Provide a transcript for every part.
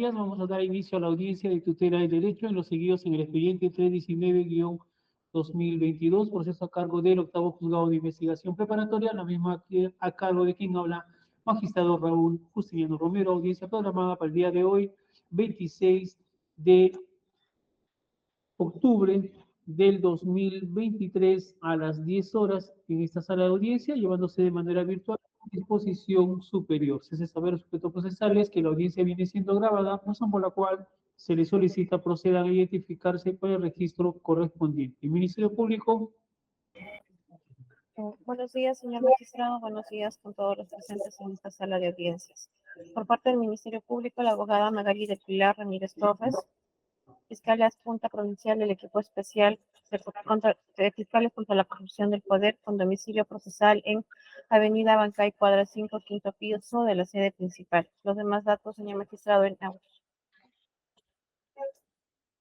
días. Vamos a dar inicio a la audiencia de tutela de derecho en los seguidos en el expediente 319-2022, proceso a cargo del octavo juzgado de investigación preparatoria, la misma que a cargo de quien habla, magistrado Raúl Justiniano Romero, audiencia programada para el día de hoy, 26 de octubre del 2023 a las 10 horas en esta sala de audiencia, llevándose de manera virtual a disposición superior. Se hace saber a los sujetos procesales que la audiencia viene siendo grabada, razón por la cual se les solicita procedan a identificarse por el registro correspondiente. El Ministerio Público. Buenos días, señor magistrado. Buenos días con todos los presentes en esta sala de audiencias. Por parte del Ministerio Público, la abogada Magali del Pilar Ramírez Torres, fiscal adjunta provincial del equipo especial de fiscales contra la corrupción del poder, con domicilio procesal en Avenida Bancay, cuadra 5, quinto piso de la sede principal. Los demás datos, señor magistrado, en audio.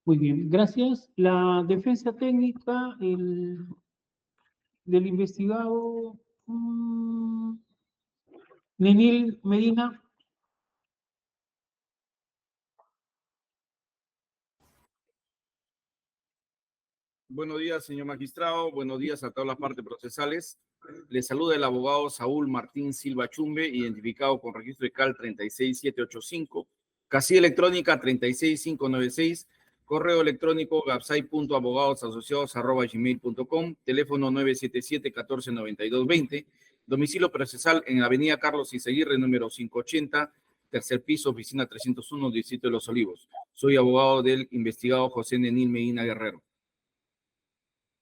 Muy bien, gracias. La defensa técnica del investigado Nenil Medina. Buenos días, señor magistrado. Buenos días a todas las partes procesales. Le saluda el abogado Saúl Martín Silva Chumbe, identificado con registro de CAL 36785, casilla electrónica 36596, correo electrónico gapsai.abogadosasociados@gmail.com, teléfono 977-149220, domicilio procesal en Avenida Carlos Izaguirre, número 580, tercer piso, oficina 301, Distrito de Los Olivos. Soy abogado del investigado José Nenil Medina Guerrero.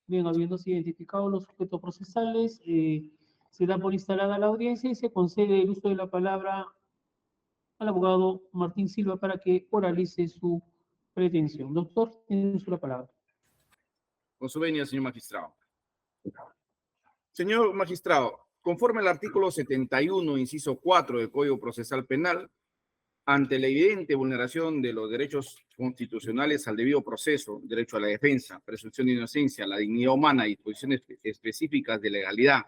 Bien, habiéndose identificado los sujetos procesales, se da por instalada la audiencia y se concede el uso de la palabra al abogado Martín Silva para que oralice su pretensión. Doctor, tiene la palabra. Con su venia, señor magistrado. Señor magistrado, conforme al artículo 71, inciso 4 del Código Procesal Penal, ante la evidente vulneración de los derechos constitucionales al debido proceso, derecho a la defensa, presunción de inocencia, la dignidad humana y disposiciones específicas de legalidad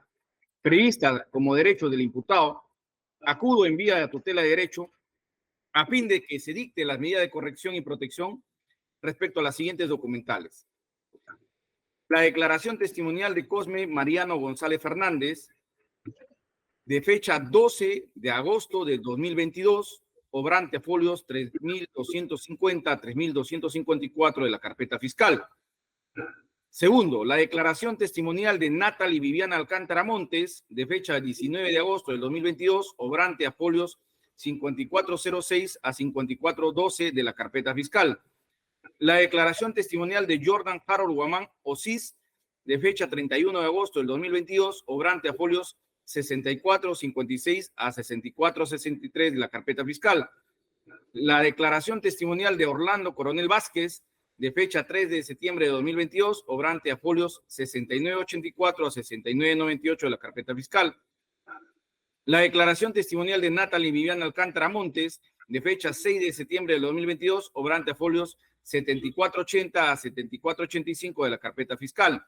previstas como derecho del imputado, acudo en vía de tutela de derecho a fin de que se dicte las medidas de corrección y protección respecto a las siguientes documentales. La declaración testimonial de Cosme Mariano González Fernández, de fecha 12 de agosto del 2022, obrante a folios 3250 a 3254 de la carpeta fiscal. Segundo, la declaración testimonial de Natalie Viviana Alcántara Montes, de fecha 19 de agosto del 2022, obrante a folios 5406 a 5412 de la carpeta fiscal. La declaración testimonial de Jordan Harold Guamán Osís, de fecha 31 de agosto del 2022, obrante a folios 6456 a 6463 de la carpeta fiscal. La declaración testimonial de Orlando Coronel Vázquez, de fecha 3 de septiembre de 2022, obrante a folios 6984 a 6998 de la carpeta fiscal. La declaración testimonial de Natalie Viviana Alcántara Montes, de fecha 6 de septiembre de 2022, obrante a folios 7480 a 7485 de la carpeta fiscal.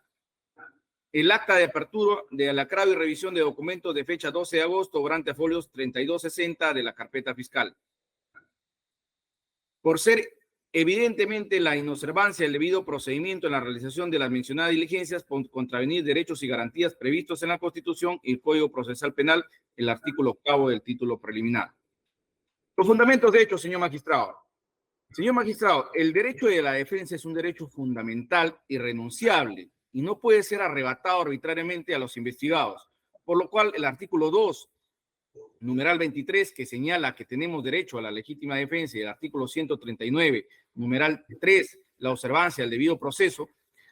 El acta de apertura de alacrado y revisión de documentos de fecha 12 de agosto, obrante a folios 3260 de la carpeta fiscal. Por ser evidentemente la inobservancia del debido procedimiento en la realización de las mencionadas diligencias por contravenir derechos y garantías previstos en la Constitución y el Código Procesal Penal, el artículo 8 del título preliminar. Los fundamentos de hecho, señor magistrado. Señor magistrado, el derecho de la defensa es un derecho fundamental y irrenunciable y no puede ser arrebatado arbitrariamente a los investigados, por lo cual el artículo 2, numeral 23, que señala que tenemos derecho a la legítima defensa, y el artículo 139, numeral 3, la observancia del debido proceso,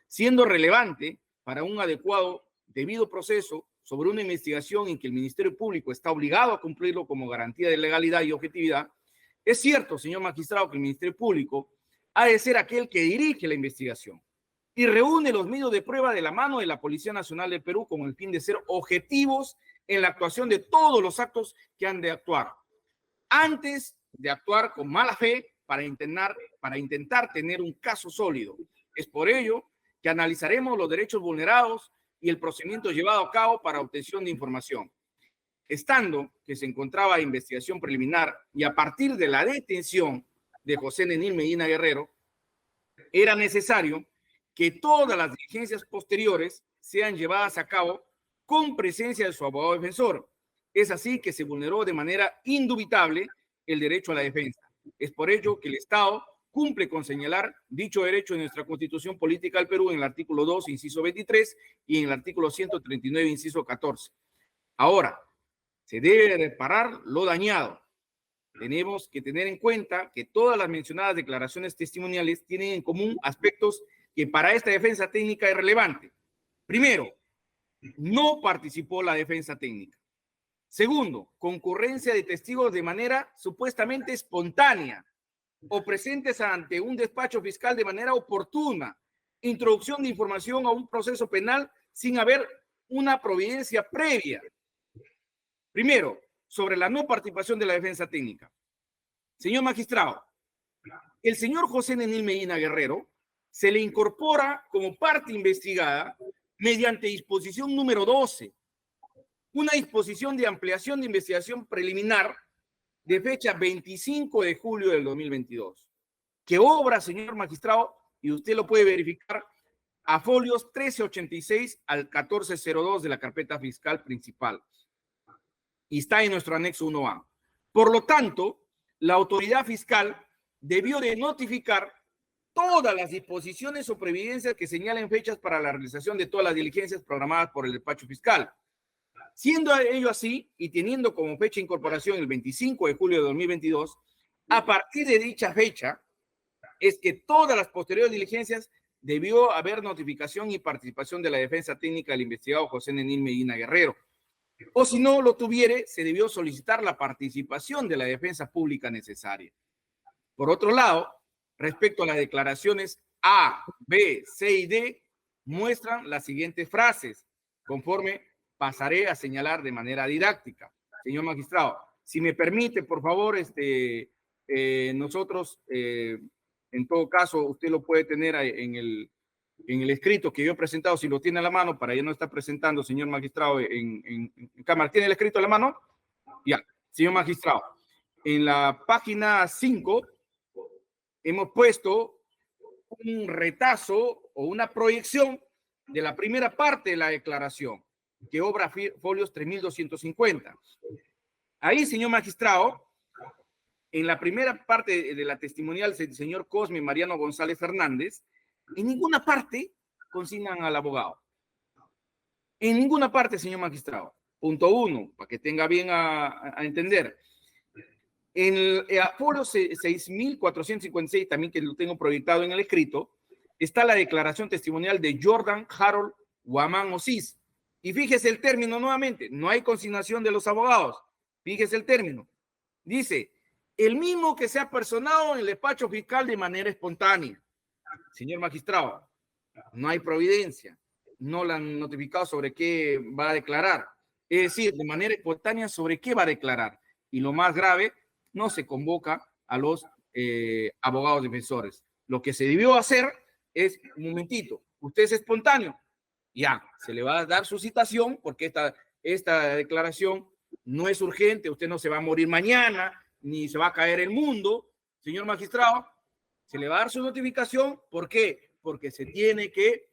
siendo relevante para un adecuado debido proceso sobre una investigación en que el Ministerio Público está obligado a cumplirlo como garantía de legalidad y objetividad. Es cierto, señor magistrado, que el Ministerio Público ha de ser aquel que dirige la investigación y reúne los medios de prueba de la mano de la Policía Nacional del Perú con el fin de ser objetivos en la actuación de todos los actos que han de actuar, antes de actuar con mala fe para intentar tener un caso sólido. Es por ello que analizaremos los derechos vulnerados y el procedimiento llevado a cabo para obtención de información. Estando que se encontraba investigación preliminar y a partir de la detención de José Nenil Medina Guerrero, era necesario que todas las diligencias posteriores sean llevadas a cabo con presencia de su abogado defensor. Es así que se vulneró de manera indubitable el derecho a la defensa. Es por ello que el Estado cumple con señalar dicho derecho en nuestra Constitución Política del Perú en el artículo 2, inciso 23 y en el artículo 139, inciso 14. Ahora, se debe reparar lo dañado. Tenemos que tener en cuenta que todas las mencionadas declaraciones testimoniales tienen en común aspectos que para esta defensa técnica es relevante. Primero, no participó la defensa técnica. Segundo, concurrencia de testigos de manera supuestamente espontánea o presentes ante un despacho fiscal de manera oportuna. Introducción de información a un proceso penal sin haber una providencia previa. Primero, sobre la no participación de la defensa técnica. Señor magistrado, el señor José Nenil Medina Guerrero se le incorpora como parte investigada mediante disposición número 12, una disposición de ampliación de investigación preliminar de fecha 25 de julio del 2022, que obra, señor magistrado, y usted lo puede verificar, a folios 1386 al 1402 de la carpeta fiscal principal. Y está en nuestro anexo 1A. Por lo tanto, la autoridad fiscal debió de notificar todas las disposiciones o previdencias que señalen fechas para la realización de todas las diligencias programadas por el despacho fiscal. Siendo ello así, y teniendo como fecha de incorporación el 25 de julio de 2022, a partir de dicha fecha, es que todas las posteriores diligencias debió haber notificación y participación de la defensa técnica del investigado José Nenil Medina Guerrero. O si no lo tuviere, se debió solicitar la participación de la defensa pública necesaria. Por otro lado, respecto a las declaraciones A, B, C y D, muestran las siguientes frases, conforme pasaré a señalar de manera didáctica. Señor magistrado, si me permite, por favor, nosotros, en todo caso, usted lo puede tener en el escrito que yo he presentado, si lo tiene a la mano, para ya no estar presentando, señor magistrado, en cámara. ¿Tiene el escrito a la mano? Ya, señor magistrado. En la página 5 hemos puesto un retazo o una proyección de la primera parte de la declaración, que obra folios 3250. Ahí, señor magistrado, en la primera parte de la testimonial del señor Cosme Mariano González Fernández, en ninguna parte consignan al abogado. En ninguna parte, señor magistrado. Punto 1, para que tenga bien a entender. En el folio 6456, también que lo tengo proyectado en el escrito, está la declaración testimonial de Jordan Harold Guamán Osís. Y fíjese el término nuevamente, no hay consignación de los abogados. Fíjese el término. Dice, el mismo que se ha personado en el despacho fiscal de manera espontánea. Señor magistrado, no hay providencia, no le han notificado sobre qué va a declarar. Es decir, de manera espontánea, sobre qué va a declarar. Y lo más grave, no se convoca a los abogados defensores. Lo que se debió hacer es, un momentito, usted es espontáneo, ya, se le va a dar su citación porque esta declaración no es urgente, usted no se va a morir mañana, ni se va a caer el mundo, señor magistrado, se le va a dar su notificación. ¿Por qué? Porque se tiene que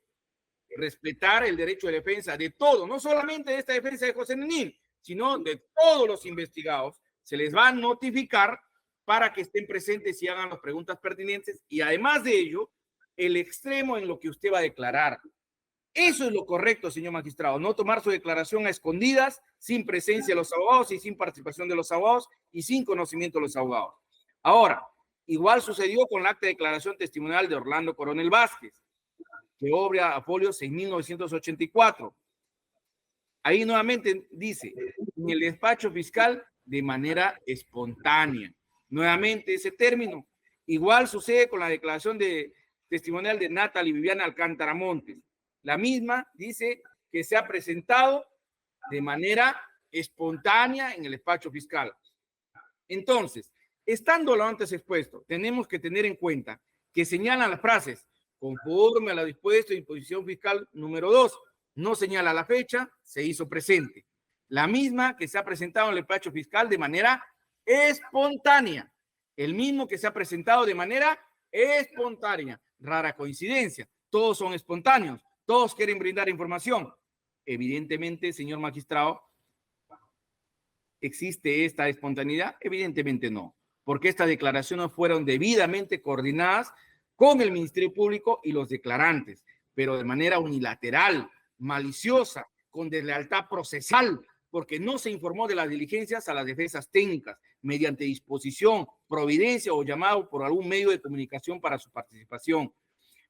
respetar el derecho de defensa de todo, no solamente de esta defensa de José Nenil, sino de todos los investigados. Se les va a notificar para que estén presentes y hagan las preguntas pertinentes y además de ello, el extremo en lo que usted va a declarar. Eso es lo correcto, señor magistrado, no tomar su declaración a escondidas, sin presencia de los abogados y sin participación de los abogados y sin conocimiento de los abogados. Ahora, igual sucedió con el acta de declaración testimonial de Orlando Coronel Vázquez, que obra a folio 6984. Ahí nuevamente dice, en el despacho fiscal de manera espontánea. Nuevamente ese término. Igual sucede con la declaración de testimonial de Natalie Viviana Alcántara Montes. La misma dice que se ha presentado de manera espontánea en el despacho fiscal. Entonces, estando lo antes expuesto, tenemos que tener en cuenta que señalan las frases conforme a la dispuesta disposición fiscal número 2. No señala la fecha, se hizo presente. La misma que se ha presentado en el despacho fiscal de manera espontánea. el mismo que se ha presentado de manera espontánea. Rara coincidencia. Todos son espontáneos. Todos quieren brindar información. Evidentemente, señor magistrado, ¿existe esta espontaneidad? Evidentemente no, porque estas declaraciones fueron debidamente coordinadas con el Ministerio Público y los declarantes, pero de manera unilateral, maliciosa, con deslealtad procesal, porque no se informó de las diligencias a las defensas técnicas, mediante disposición, providencia o llamado por algún medio de comunicación para su participación.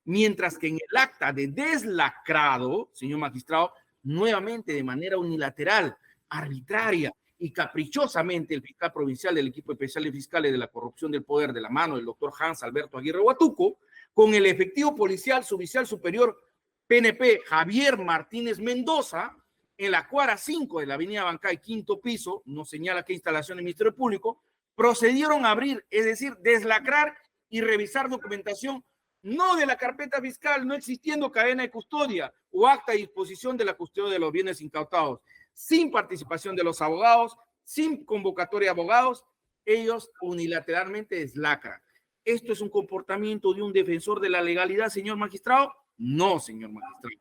Mientras que en el acta de deslacrado, señor magistrado, nuevamente de manera unilateral, arbitraria y caprichosamente, el fiscal provincial del equipo especial de fiscales de la corrupción del poder de la mano del doctor Hans Alberto Aguirre Huatuco, con el efectivo policial suboficial superior PNP Javier Martínez Mendoza, en la cuadra 5 de la avenida Bancay, quinto piso, no señala qué instalación del Ministerio Público, procedieron a abrir, es decir, deslacrar y revisar documentación no de la carpeta fiscal, no existiendo cadena de custodia o acta de disposición de la custodia de los bienes incautados, sin participación de los abogados, sin convocatoria de abogados, ellos unilateralmente deslacran. ¿Esto es un comportamiento de un defensor de la legalidad, señor magistrado? No, señor magistrado.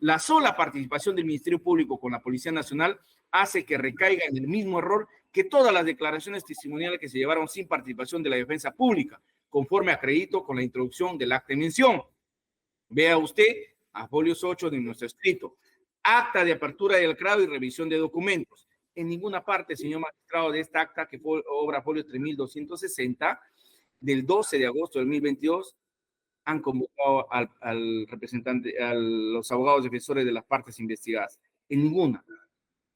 La sola participación del Ministerio Público con la Policía Nacional hace que recaiga en el mismo error que todas las declaraciones testimoniales que se llevaron sin participación de la defensa pública, conforme acredito con la introducción del acta de mención. Vea usted a folios 8 de nuestro escrito. Acta de apertura del CRAO y revisión de documentos. En ninguna parte, señor magistrado, de esta acta, que fue obra folio 3260, del 12 de agosto de 2022, han convocado al representante, a los abogados defensores de las partes investigadas. En ninguna.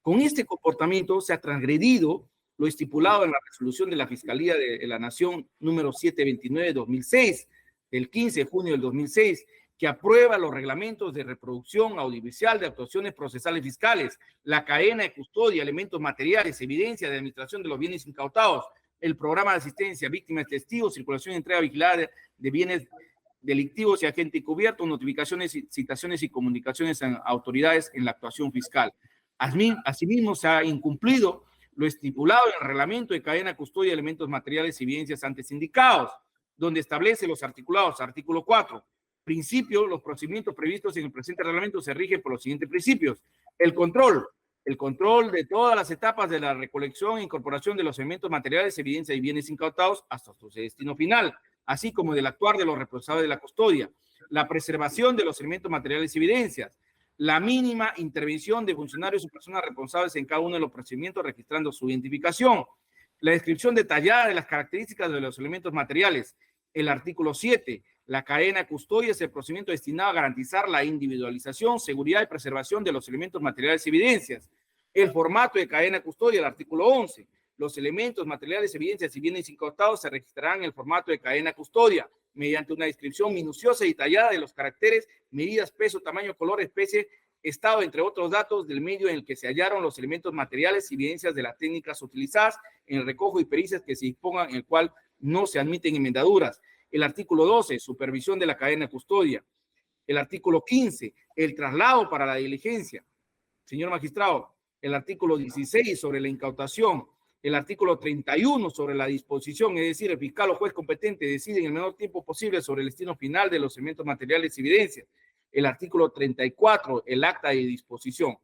Con este comportamiento se ha transgredido lo estipulado en la resolución de la Fiscalía de la Nación número 729-2006, del 15 de junio del 2006, que aprueba los reglamentos de reproducción audiovisual de actuaciones procesales fiscales, la cadena de custodia, elementos materiales, evidencia de administración de los bienes incautados, el programa de asistencia a víctimas, testigos, circulación y entrega vigilada de bienes delictivos y agente encubierto, notificaciones, citaciones y comunicaciones a autoridades en la actuación fiscal. Asimismo, se ha incumplido lo estipulado en el reglamento de cadena de custodia de elementos materiales y evidencias antes indicados, donde establece los articulados. Artículo 4. Principio, los procedimientos previstos en el presente reglamento se rigen por los siguientes principios. El control de todas las etapas de la recolección e incorporación de los elementos materiales, evidencias y bienes incautados hasta su destino final, así como del actuar de los responsables de la custodia, la preservación de los elementos materiales y evidencias, la mínima intervención de funcionarios y personas responsables en cada uno de los procedimientos registrando su identificación, la descripción detallada de las características de los elementos materiales. El artículo 7, la cadena de custodia es el procedimiento destinado a garantizar la individualización, seguridad y preservación de los elementos materiales y evidencias. El formato de cadena de custodia, el artículo 11, los elementos materiales, evidencias y bienes incautados se registrarán en el formato de cadena de custodia mediante una descripción minuciosa y detallada de los caracteres, medidas, peso, tamaño, color, especie, estado, entre otros datos del medio en el que se hallaron los elementos materiales y evidencias de las técnicas utilizadas en el recojo y pericias que se dispongan, en el cual no se admiten enmendaduras. El artículo 12, supervisión de la cadena de custodia. El artículo 15, el traslado para la diligencia. Señor magistrado, el artículo 16 sobre la incautación. El artículo 31 sobre la disposición, es decir, el fiscal o juez competente decide en el menor tiempo posible sobre el destino final de los elementos materiales y evidencias. El artículo 34, el acta de disposición.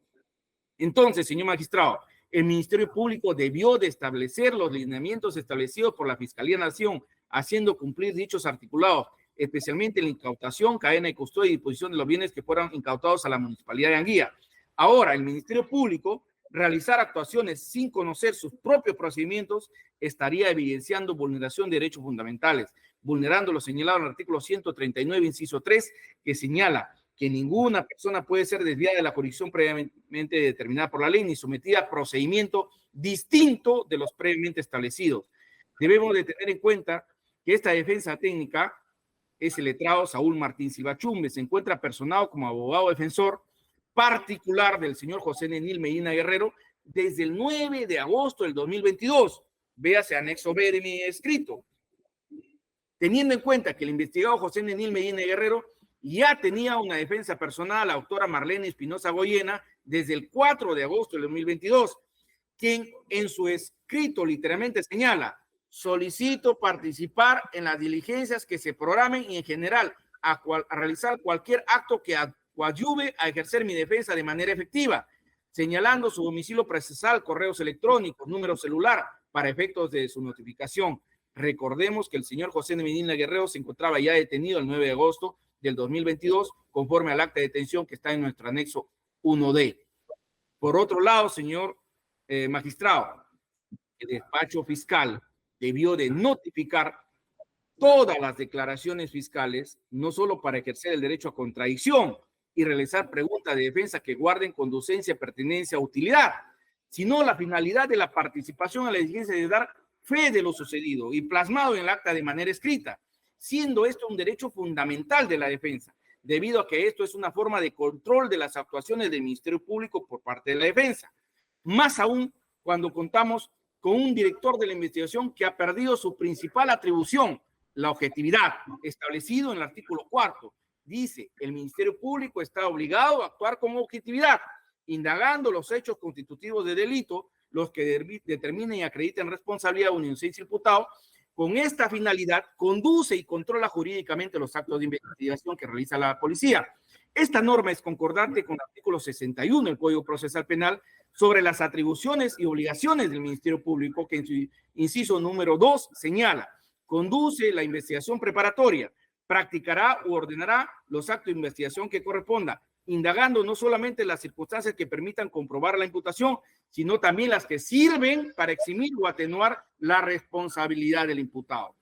Entonces, señor magistrado, el Ministerio Público debió de establecer los lineamientos establecidos por la Fiscalía Nación, haciendo cumplir dichos articulados, especialmente la incautación, cadena de custodia y disposición de los bienes que fueran incautados a la Municipalidad de Anguía. Ahora, el Ministerio Público realizar actuaciones sin conocer sus propios procedimientos estaría evidenciando vulneración de derechos fundamentales, vulnerando lo señalado en el artículo 139, inciso 3, que señala que ninguna persona puede ser desviada de la jurisdicción previamente determinada por la ley ni sometida a procedimiento distinto de los previamente establecidos. Debemos de tener en cuenta que esta defensa técnica es el letrado Saúl Martín Silva Chumbe, se encuentra personado como abogado defensor particular del señor José Nenil Medina Guerrero desde el 9 de agosto del 2022. Véase anexo B de mi escrito. Teniendo en cuenta que el investigado José Nenil Medina Guerrero ya tenía una defensa personal, la doctora Marlene Espinosa Goyena, desde el 4 de agosto del 2022, quien en su escrito literalmente señala: solicito participar en las diligencias que se programen y en general a realizar cualquier acto que coadyuve a ejercer mi defensa de manera efectiva, señalando su domicilio procesal, correos electrónicos, número celular para efectos de su notificación. Recordemos que el señor José de Medina Guerrero se encontraba ya detenido el 9 de agosto del 2022, conforme al acta de detención que está en nuestro anexo 1D. Por otro lado, señor magistrado, el despacho fiscal debió de notificar todas las declaraciones fiscales, no solo para ejercer el derecho a contradicción y realizar preguntas de defensa que guarden conducencia, pertinencia, utilidad, sino la finalidad de la participación en la diligencia de dar fe de lo sucedido y plasmado en el acta de manera escrita, siendo esto un derecho fundamental de la defensa, debido a que esto es una forma de control de las actuaciones del Ministerio Público por parte de la defensa. Más aún cuando contamos con un director de la investigación que ha perdido su principal atribución, la objetividad, establecido en el artículo 4. Dice, el Ministerio Público está obligado a actuar con objetividad, indagando los hechos constitutivos de delito, los que determinen y acrediten responsabilidad de un inocente imputado. Con esta finalidad, conduce y controla jurídicamente los actos de investigación que realiza la policía. Esta norma es concordante con el artículo 61 del Código Procesal Penal sobre las atribuciones y obligaciones del Ministerio Público, que en su inciso número 2 señala: conduce la investigación preparatoria, practicará u ordenará los actos de investigación que corresponda, indagando no solamente las circunstancias que permitan comprobar la imputación, sino también las que sirven para eximir o atenuar la responsabilidad del imputado.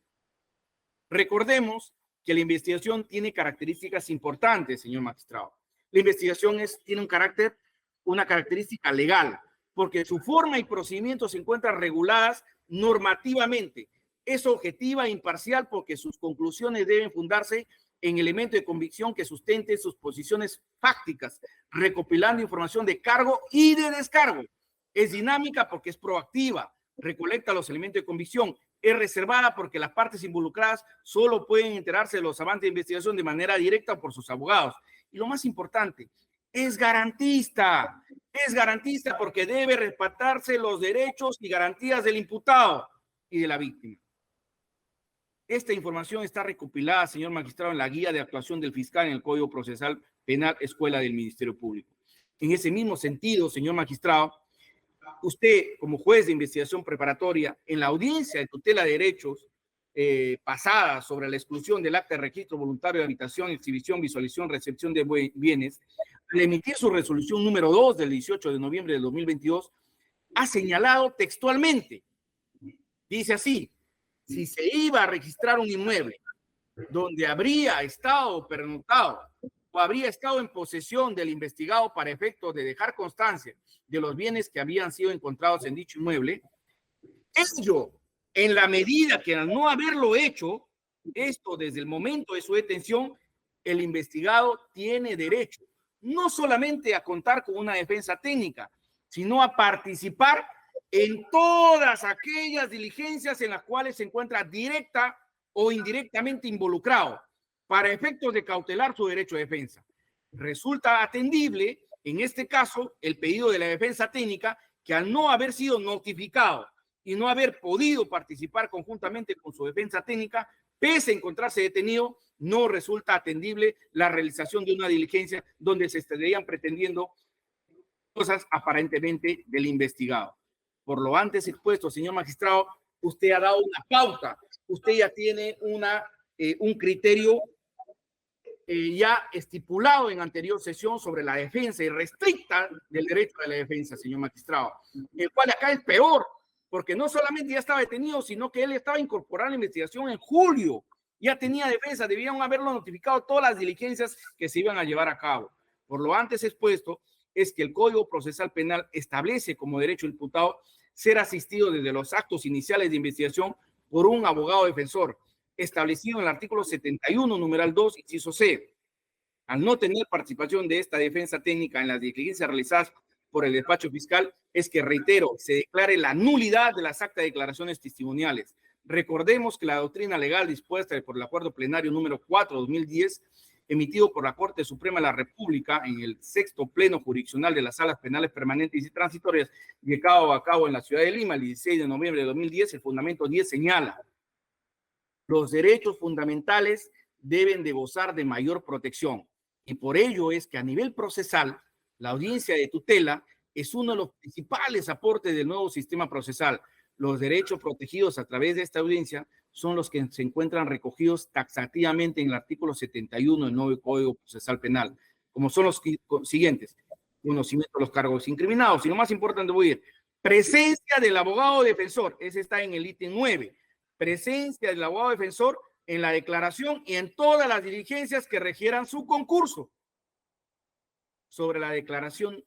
Recordemos que la investigación tiene características importantes, señor magistrado. La investigación tiene una característica legal, porque su forma y procedimientos se encuentran reguladas normativamente. Es objetiva e imparcial porque sus conclusiones deben fundarse en elementos de convicción que sustenten sus posiciones fácticas, recopilando información de cargo y de descargo. Es dinámica porque es proactiva, recolecta los elementos de convicción. Es reservada porque las partes involucradas solo pueden enterarse de los avances de investigación de manera directa por sus abogados. Y lo más importante, es garantista. Es garantista porque debe respetarse los derechos y garantías del imputado y de la víctima. Esta información está recopilada, señor magistrado, en la guía de actuación del fiscal en el Código Procesal Penal, Escuela del Ministerio Público. En ese mismo sentido, señor magistrado, usted, como juez de investigación preparatoria, en la audiencia de tutela de derechos pasada sobre la exclusión del acta de registro voluntario de habitación, exhibición, visualización, recepción de bienes, al emitir su resolución número 2 del 18 de noviembre del 2022, ha señalado textualmente, dice así: si se iba a registrar un inmueble donde habría estado pernoctado o habría estado en posesión del investigado para efectos de dejar constancia de los bienes que habían sido encontrados en dicho inmueble, ello, en la medida que al no haberlo hecho, esto desde el momento de su detención, el investigado tiene derecho no solamente a contar con una defensa técnica, sino a participar en todas aquellas diligencias en las cuales se encuentra directa o indirectamente involucrado para efectos de cautelar su derecho de defensa. Resulta atendible, en este caso, el pedido de la defensa técnica, que al no haber sido notificado y no haber podido participar conjuntamente con su defensa técnica, pese a encontrarse detenido, no resulta atendible la realización de una diligencia donde se estarían pretendiendo cosas aparentemente del investigado. Por lo antes expuesto, señor magistrado, usted ha dado una pauta, usted ya tiene un criterio ya estipulado en anterior sesión sobre la defensa y restricta del derecho de la defensa, señor magistrado, el cual acá es peor, porque no solamente ya estaba detenido, sino que él estaba incorporado a la investigación en julio, ya tenía defensa, debían haberlo notificado todas las diligencias que se iban a llevar a cabo. Por lo antes expuesto, es que el Código Procesal Penal establece como derecho imputado ser asistido desde los actos iniciales de investigación por un abogado defensor, establecido en el artículo 71, numeral 2, inciso C. Al no tener participación de esta defensa técnica en las diligencias realizadas por el despacho fiscal, es que, reitero, se declare la nulidad de las actas de declaraciones testimoniales. Recordemos que la doctrina legal dispuesta por el Acuerdo Plenario número 4 de 2010 emitido por la Corte Suprema de la República en el 6º Pleno Jurisdiccional de las Salas Penales Permanentes y Transitorias, llevado a cabo en la ciudad de Lima el 16 de noviembre de 2010, el fundamento 10 señala: los derechos fundamentales deben de gozar de mayor protección, y por ello es que a nivel procesal, la audiencia de tutela es uno de los principales aportes del nuevo sistema procesal. Los derechos protegidos a través de esta audiencia son los que se encuentran recogidos taxativamente en el artículo 71 del nuevo Código Procesal Penal, como son los siguientes: conocimiento de los cargos incriminados, y lo más importante, voy a ir, presencia del abogado defensor, ese está en el ítem 9, presencia del abogado defensor en la declaración y en todas las diligencias que regieran su concurso. Sobre la declaración,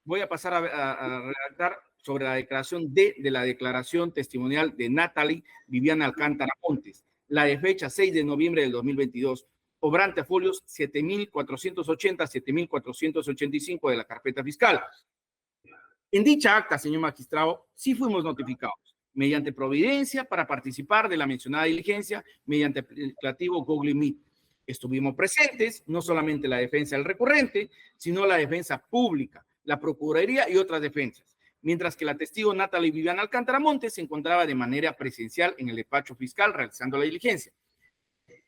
voy a pasar a redactar sobre la declaración de la declaración testimonial de Natalie Viviana Alcántara Montes, la de fecha 6 de noviembre del 2022, obrante a folios 7480, 7485 de la carpeta fiscal. En dicha acta, señor magistrado, sí fuimos notificados mediante providencia para participar de la mencionada diligencia mediante aplicativo Google Meet. Estuvimos presentes, no solamente la defensa del recurrente, sino la defensa pública, la Procuraduría y otras defensas, mientras que la testigo Natalie Viviana Alcántara Montes se encontraba de manera presencial en el despacho fiscal realizando la diligencia.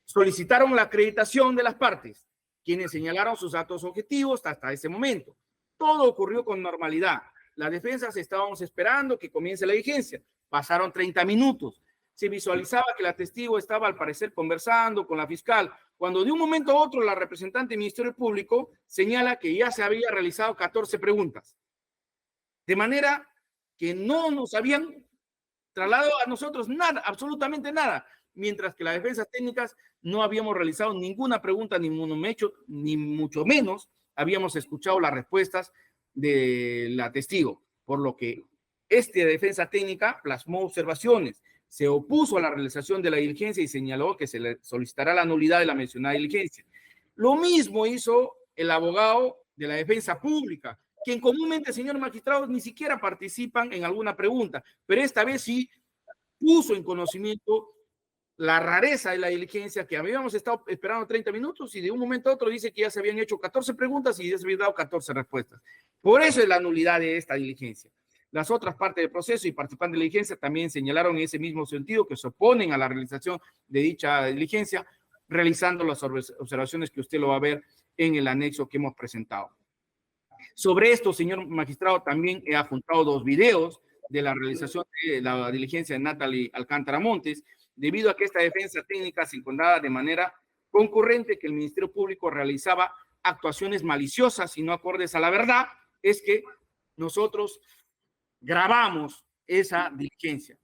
Solicitaron la acreditación de las partes, quienes señalaron sus datos objetivos hasta ese momento. Todo ocurrió con normalidad. Las defensas estábamos esperando que comience la diligencia. Pasaron 30 minutos. Se visualizaba que la testigo estaba al parecer conversando con la fiscal, cuando de un momento a otro la representante del Ministerio Público señala que ya se había realizado 14 preguntas. De manera que no nos habían trasladado a nosotros nada, absolutamente nada, mientras que las defensas técnicas no habíamos realizado ninguna pregunta, ni mucho menos habíamos escuchado las respuestas de la testigo, por lo que esta defensa técnica plasmó observaciones, se opuso a la realización de la diligencia y señaló que se le solicitará la nulidad de la mencionada diligencia. Lo mismo hizo el abogado de la defensa pública, quien comúnmente, señor magistrado, ni siquiera participan en alguna pregunta, pero esta vez sí puso en conocimiento la rareza de la diligencia, que habíamos estado esperando 30 minutos y de un momento a otro dice que ya se habían hecho 14 preguntas y ya se habían dado 14 respuestas. Por eso es la nulidad de esta diligencia. Las otras partes del proceso y participantes de la diligencia también señalaron en ese mismo sentido que se oponen a la realización de dicha diligencia, realizando las observaciones que usted lo va a ver en el anexo que hemos presentado. Sobre esto, señor magistrado, también he adjuntado 2 videos de la realización de la diligencia de Natalie Alcántara Montes, debido a que esta defensa técnica se encontraba de manera concurrente que el Ministerio Público realizaba actuaciones maliciosas y no acordes a la verdad. Es que nosotros grabamos esa diligencia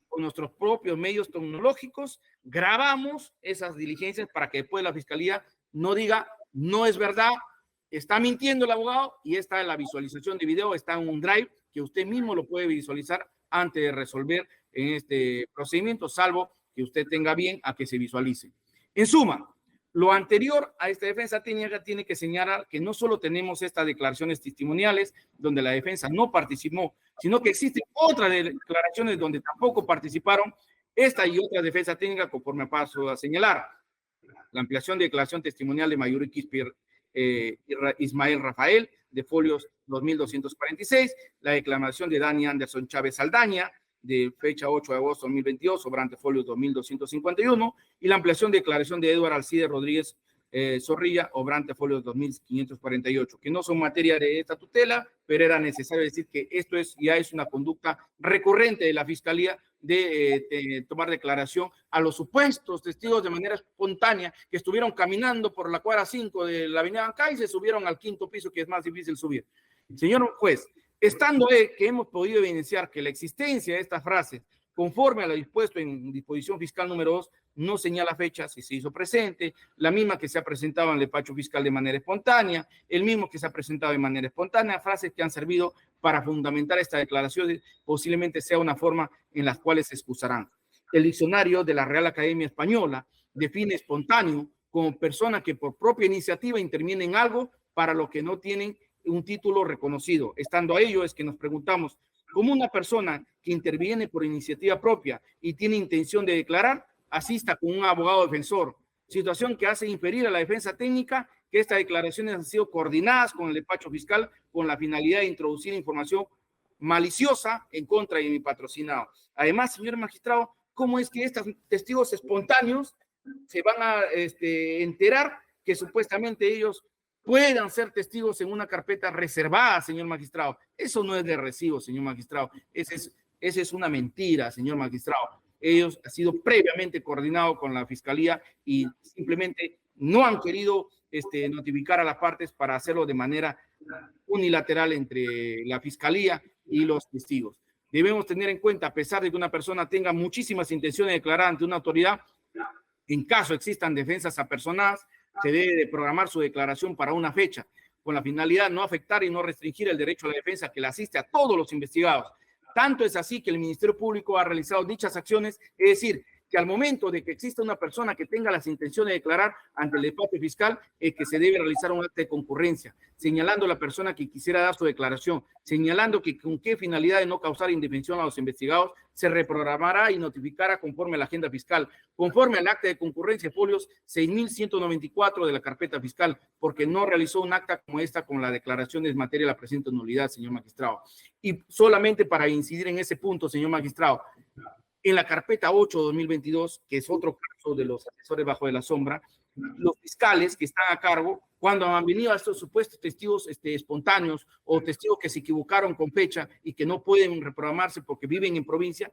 con nuestros propios medios tecnológicos, grabamos esas diligencias para que después la Fiscalía no diga, no es verdad, está mintiendo el abogado, y esta es la visualización de video, está en un drive que usted mismo lo puede visualizar antes de resolver en este procedimiento, salvo que usted tenga bien a que se visualice. En suma, lo anterior a esta defensa técnica tiene que señalar que no solo tenemos estas declaraciones testimoniales donde la defensa no participó, sino que existen otras declaraciones donde tampoco participaron, esta y otras defensas técnicas, conforme paso a señalar. La ampliación de declaración testimonial de Mayuri Quispe Ismael Rafael, de folios 2246, la declaración de Dani Anderson Chávez Saldaña, de fecha 8 de agosto de 2022, sobrante folios 2251, y la ampliación de declaración de Eduardo Alcide Rodríguez Zorrilla, obrante folios 2548, que no son materia de esta tutela, pero era necesario decir que esto ya es una conducta recurrente de la Fiscalía de tomar declaración a los supuestos testigos de manera espontánea que estuvieron caminando por la cuadra 5 de la avenida Ancay y se subieron al 5º piso, que es más difícil subir. Señor juez, estando que hemos podido evidenciar que la existencia de estas frases, conforme a lo dispuesto en disposición fiscal número 2, no señala fecha si se hizo presente, la misma que se ha presentado en el despacho fiscal de manera espontánea, el mismo que se ha presentado de manera espontánea, frases que han servido para fundamentar esta declaración, posiblemente sea una forma en las cuales se excusarán. El diccionario de la Real Academia Española define espontáneo como persona que por propia iniciativa interviene en algo para lo que no tienen un título reconocido. Estando a ello es que nos preguntamos, ¿cómo una persona que interviene por iniciativa propia y tiene intención de declarar, asista con un abogado defensor situación que hace inferir a la defensa técnica que estas declaraciones han sido coordinadas con el despacho fiscal con la finalidad de introducir información maliciosa en contra de mi patrocinado. Además, señor magistrado, ¿cómo es que estos testigos espontáneos se van a enterar que supuestamente ellos puedan ser testigos en una carpeta reservada, señor magistrado? Eso no es de recibo, señor magistrado. Esa es una mentira, señor magistrado. Ellos han sido previamente coordinados con la fiscalía y simplemente no han querido notificar a las partes para hacerlo de manera unilateral entre la fiscalía y los testigos. Debemos tener en cuenta, a pesar de que una persona tenga muchísimas intenciones de declarar ante una autoridad, en caso existan defensas apersonadas, se debe de programar su declaración para una fecha, con la finalidad de no afectar y no restringir el derecho a la defensa que le asiste a todos los investigados. Tanto es así que el Ministerio Público ha realizado dichas acciones, es decir, que al momento de que exista una persona que tenga las intenciones de declarar ante el despacho fiscal, que se debe realizar un acta de concurrencia, señalando a la persona que quisiera dar su declaración, señalando que con qué finalidad de no causar indefensión a los investigados, se reprogramará y notificará conforme a la agenda fiscal, conforme al acta de concurrencia folios 6.194 de la carpeta fiscal, porque no realizó un acta como esta con la declaración de materia de la presente nulidad, señor magistrado. Y solamente para incidir en ese punto, señor magistrado, en la carpeta 8-2022, que es otro caso de los asesores bajo de la sombra, los fiscales que están a cargo, cuando han venido a estos supuestos testigos espontáneos o testigos que se equivocaron con fecha y que no pueden reprogramarse porque viven en provincia,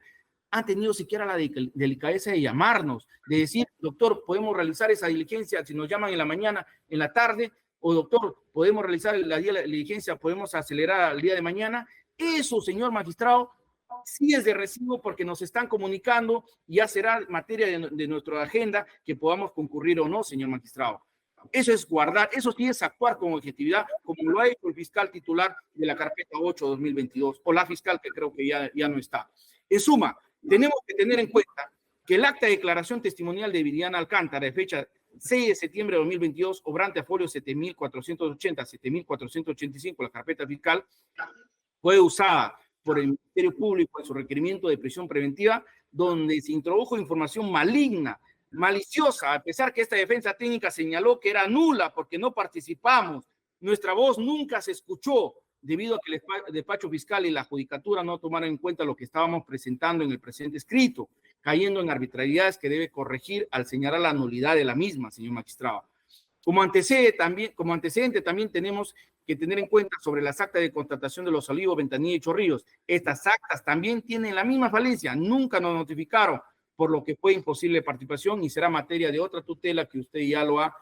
han tenido siquiera la delicadeza de llamarnos, de decir, doctor, podemos realizar esa diligencia si nos llaman en la mañana, en la tarde, o doctor, podemos realizar la diligencia, podemos acelerar al día de mañana. Eso, señor magistrado, sí es de recibo porque nos están comunicando y ya será materia de nuestra agenda que podamos concurrir o no, señor magistrado. Eso es guardar, eso sí es actuar con objetividad, como lo ha hecho el fiscal titular de la carpeta 8-2022, o la fiscal que creo que ya no está. En suma, tenemos que tener en cuenta que el acta de declaración testimonial de Viridiana Alcántara, de fecha 6 de septiembre de 2022, obrante a folio 7.480, 7.485, la carpeta fiscal, fue usada por el Ministerio Público en su requerimiento de prisión preventiva, donde se introdujo información maligna, maliciosa, a pesar que esta defensa técnica señaló que era nula porque no participamos. Nuestra voz nunca se escuchó debido a que el despacho fiscal y la judicatura no tomaron en cuenta lo que estábamos presentando en el presente escrito, cayendo en arbitrariedades que debe corregir al señalar la nulidad de la misma, señor magistrado. Como antecedente también tenemos que tener en cuenta sobre las actas de contratación de Los Olivos, Ventanilla y Chorrillos. Estas actas también tienen la misma falencia, nunca nos notificaron, por lo que fue imposible participación y será materia de otra tutela que usted ya lo ha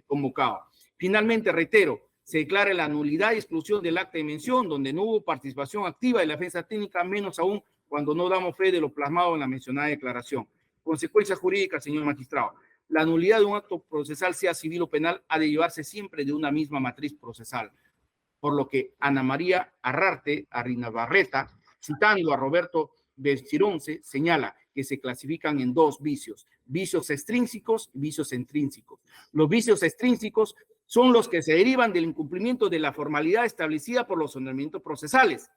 convocado. Finalmente, reitero, se declara la nulidad y exclusión del acta de mención, donde no hubo participación activa de la defensa técnica, menos aún cuando no damos fe de lo plasmado en la mencionada declaración. Consecuencias jurídicas, señor magistrado. La nulidad de un acto procesal, sea civil o penal, ha de llevarse siempre de una misma matriz procesal. Por lo que Ana María Arrarte Arrinabarreta, citando a Roberto Belchironce, señala que se clasifican en dos vicios: vicios extrínsecos y vicios intrínsecos. Los vicios extrínsecos son los que se derivan del incumplimiento de la formalidad establecida por los ordenamientos procesales,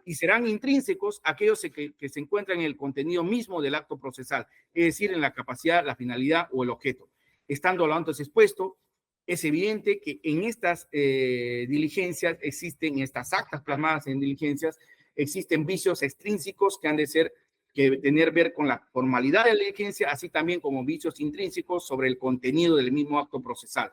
y serán intrínsecos aquellos que se encuentran en el contenido mismo del acto procesal, es decir, en la capacidad, la finalidad o el objeto. Estando lo antes expuesto, es evidente que en estas diligencias existen, estas actas plasmadas en diligencias, existen vicios extrínsecos que han de tener ver con la formalidad de la diligencia, así también como vicios intrínsecos sobre el contenido del mismo acto procesal.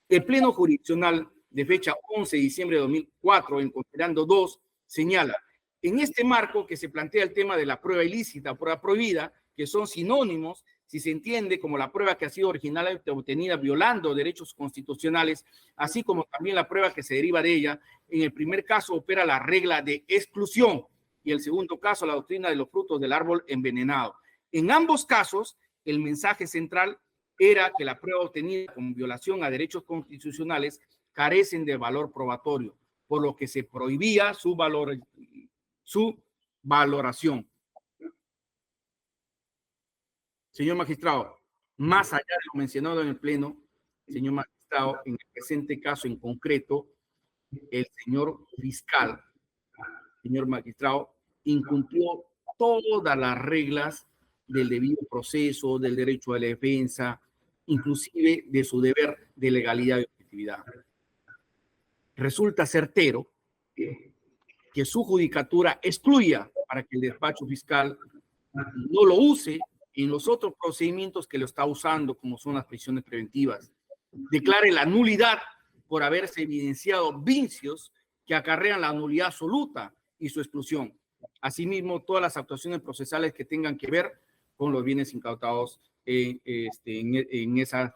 El Pleno Jurisdiccional de fecha 11 de diciembre de 2004, en considerando 2, señala, en este marco que se plantea el tema de la prueba ilícita o prueba prohibida, que son sinónimos, si se entiende como la prueba que ha sido originalmente obtenida violando derechos constitucionales, así como también la prueba que se deriva de ella. En el primer caso opera la regla de exclusión y el segundo caso la doctrina de los frutos del árbol envenenado. En ambos casos, el mensaje central era que la prueba obtenida con violación a derechos constitucionales carecen de valor probatorio, por lo que se prohibía su valoración. Señor magistrado, más allá de lo mencionado en el Pleno, señor magistrado, en el presente caso en concreto, el señor fiscal, señor magistrado, incumplió todas las reglas del debido proceso, del derecho a la defensa, inclusive de su deber de legalidad y objetividad. Resulta certero que su judicatura excluya para que el despacho fiscal no lo use en los otros procedimientos que lo está usando, como son las prisiones preventivas. Declare la nulidad por haberse evidenciado vicios que acarrean la nulidad absoluta y su exclusión. Asimismo, todas las actuaciones procesales que tengan que ver con los bienes incautados en esa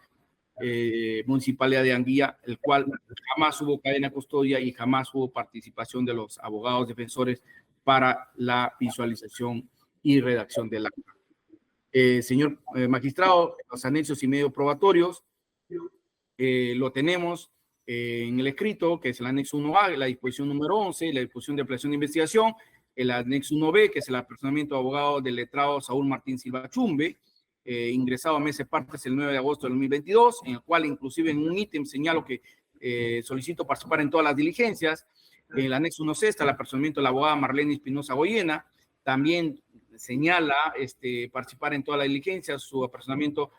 municipalidad de Anguía, el cual jamás hubo cadena de custodia y jamás hubo participación de los abogados defensores para la visualización y redacción del acta. Señor magistrado, los anexos y medios probatorios lo tenemos en el escrito, que es el anexo 1A, la disposición número 11, la disposición de ampliación de investigación, el anexo 1B, que es el apersonamiento de abogado del letrado Saúl Martín Silva Chumbe, ingresado a meses partes el 9 de agosto del 2022, en el cual inclusive en un ítem señalo que solicito participar en todas las diligencias. En el anexo 1C está el apersonamiento de la abogada Marlene Espinosa Goyena, también señala participar en todas las diligencias, su apersonamiento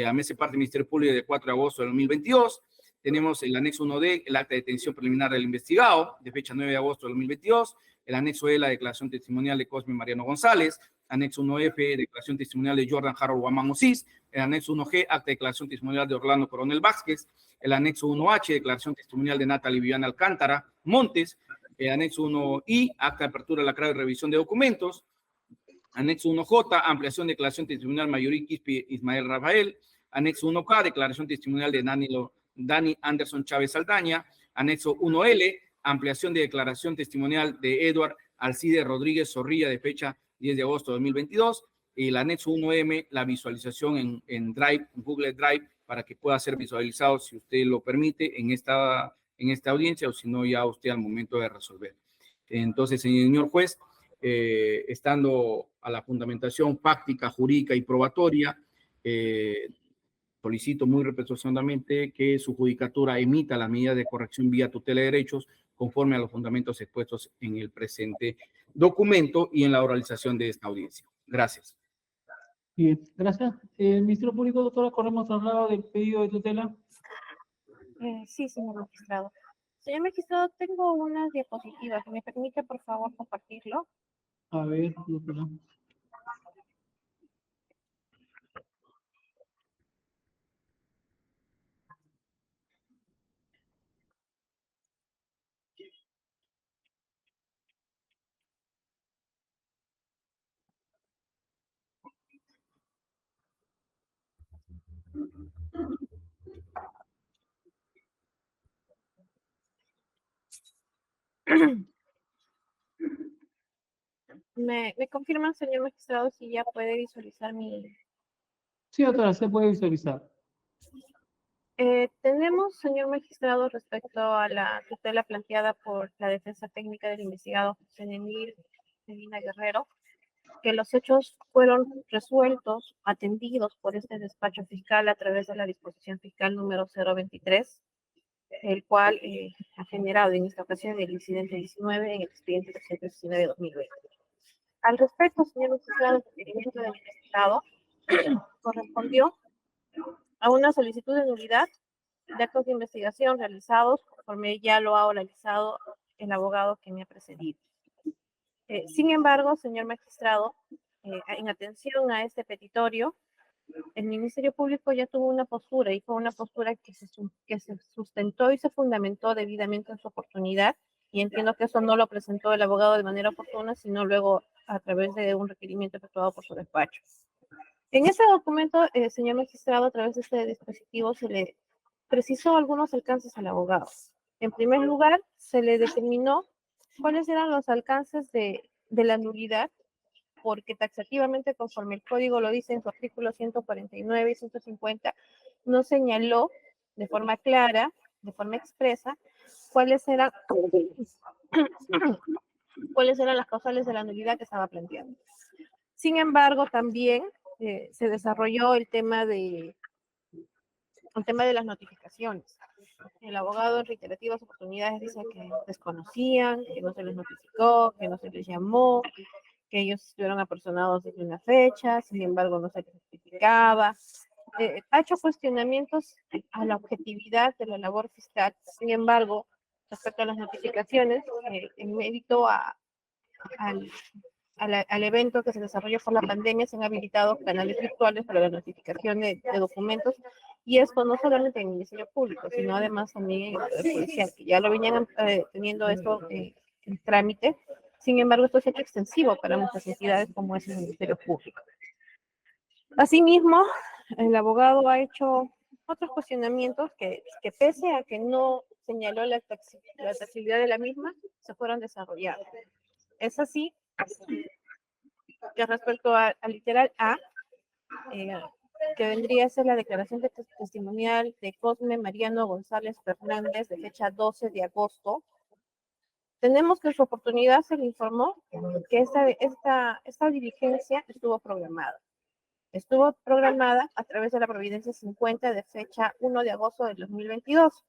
a meses parte del Ministerio Público de 4 de agosto del 2022. Tenemos el anexo 1D, el acta de detención preliminar del investigado, de fecha 9 de agosto del 2022, el anexo E, la declaración testimonial de Cosme Mariano González, anexo 1F, declaración testimonial de Jordan Harold Guamán Osís, el anexo 1G, acta de declaración testimonial de Orlando Coronel Vázquez, el anexo 1H, declaración testimonial de Natalie Viviana Alcántara Montes, el anexo 1I, acta de apertura de la CRA y revisión de documentos, anexo 1J, ampliación de declaración testimonial Mayorí Quispe Ismael Rafael, anexo 1K, declaración testimonial de Dani Anderson Chávez Saldaña, anexo 1L, ampliación de declaración testimonial de Edward Alcide Rodríguez Zorrilla de fecha 10 de agosto de 2022, y el anexo 1M, la visualización en Drive, en Google Drive, para que pueda ser visualizado, si usted lo permite, en esta audiencia, o si no, ya usted al momento de resolver. Entonces, señor juez, estando a la fundamentación fáctica, jurídica y probatoria, solicito muy respetuosamente que su judicatura emita la medida de corrección vía tutela de derechos conforme a los fundamentos expuestos en el presente documento y en la oralización de esta audiencia. Gracias. Bien, gracias. El Ministerio Público, doctora, corremos traslado del pedido de tutela. Sí, señor magistrado. Señor magistrado, tengo unas diapositivas. ¿Me permite, por favor, compartirlo? A ver, doctora. ¿Me confirman, señor magistrado, si ya puede visualizar mi... Sí, doctora, se puede visualizar. Tenemos, señor magistrado, respecto a la tutela planteada por la defensa técnica del investigado José Nemir Medina Guerrero, que los hechos fueron resueltos, atendidos por este despacho fiscal a través de la disposición fiscal número 023, el cual ha generado en esta ocasión el incidente 19 en el expediente 319 de 2020. Al respecto, señor magistrado, el requerimiento del investigado correspondió a una solicitud de nulidad de actos de investigación realizados conforme ya lo ha oralizado el abogado que me ha precedido. Sin embargo, señor magistrado, en atención a este petitorio, el Ministerio Público ya tuvo una postura y fue una postura que se sustentó y se fundamentó debidamente en su oportunidad, y entiendo que eso no lo presentó el abogado de manera oportuna, sino luego a través de un requerimiento efectuado por su despacho. En ese documento, señor magistrado, a través de este dispositivo se le precisó algunos alcances al abogado. En primer lugar, se le determinó cuáles eran los alcances de la nulidad, porque taxativamente, conforme el código lo dice en su artículo 149 y 150, no señaló de forma clara, de forma expresa, cuáles eran las causales de la nulidad que estaba planteando. Sin embargo, también se desarrolló el tema de las notificaciones. El abogado en reiterativas oportunidades dice que desconocían, que no se les notificó, que no se les llamó, que ellos estuvieron apersonados desde una fecha, sin embargo no se justificaba. Ha hecho cuestionamientos a la objetividad de la labor fiscal, sin embargo, respecto a las notificaciones, en mérito al, al evento que se desarrolló por la pandemia, se han habilitado canales virtuales para la notificación de documentos, y esto no solamente en el Ministerio Público, sino además también en el Poder Judicial, que ya lo venían teniendo esto en trámite. Sin embargo, esto se ha hecho extensivo para muchas entidades como es el Ministerio Público. Asimismo, el abogado ha hecho otros cuestionamientos que pese a que no señaló la taxabilidad de la misma, se fueron desarrollando. Es así que respecto al literal A, que vendría a ser la declaración testimonial de Cosme Mariano González Fernández de fecha 12 de agosto, tenemos que en su oportunidad se le informó que esta diligencia estuvo programada. Estuvo programada a través de la Providencia 50 de fecha 1 de agosto del 2022,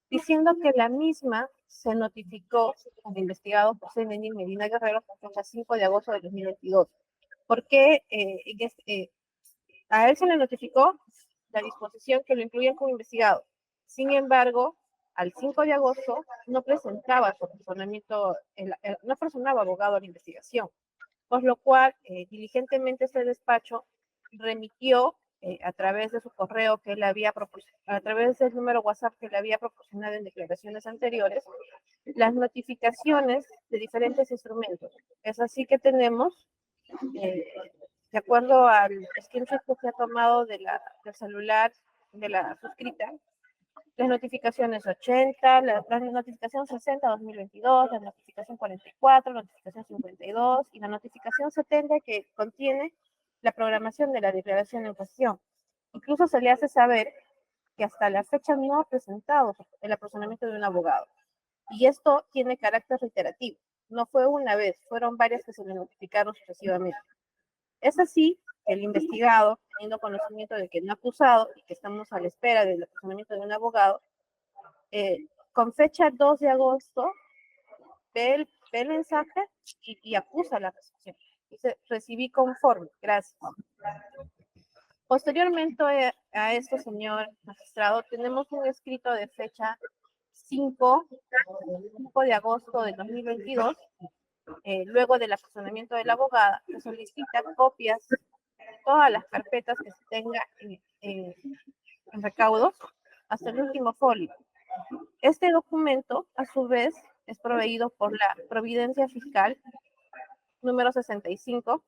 diciendo que la misma se notificó al investigado José Lenín Medina Guerrero con fecha 5 de agosto del 2022. Porque a él se le notificó la disposición que lo incluía como investigado. Sin embargo, al 5 de agosto no presentaba su personamiento, no personaba abogado a la investigación, por lo cual diligentemente este despacho remitió a través de su correo que él había a través del número WhatsApp que le había proporcionado en declaraciones anteriores, las notificaciones de diferentes instrumentos. Es así que tenemos, de acuerdo al screenshot que se ha tomado del celular de la suscrita, las notificaciones 80, la notificación 60 2022, la notificación 44, la notificación 52 y la notificación 70 que contiene la programación de la declaración en cuestión. Incluso se le hace saber que hasta la fecha no ha presentado el apersonamiento de un abogado. Y esto tiene carácter reiterativo. No fue una vez, fueron varias que se le notificaron sucesivamente. Es así que el investigado, teniendo conocimiento de que no ha acusado y que estamos a la espera del apersonamiento de un abogado, con fecha 2 de agosto, ve el mensaje y acusa la recepción. Dice, recibí conforme, gracias. Posteriormente a esto, señor magistrado, tenemos un escrito de fecha 5 de agosto de 2022, luego del apersonamiento de la abogada, que solicita copias de todas las carpetas que se tenga en recaudos hasta el último folio. Este documento, a su vez, es proveído por la Providencia Fiscal número 65,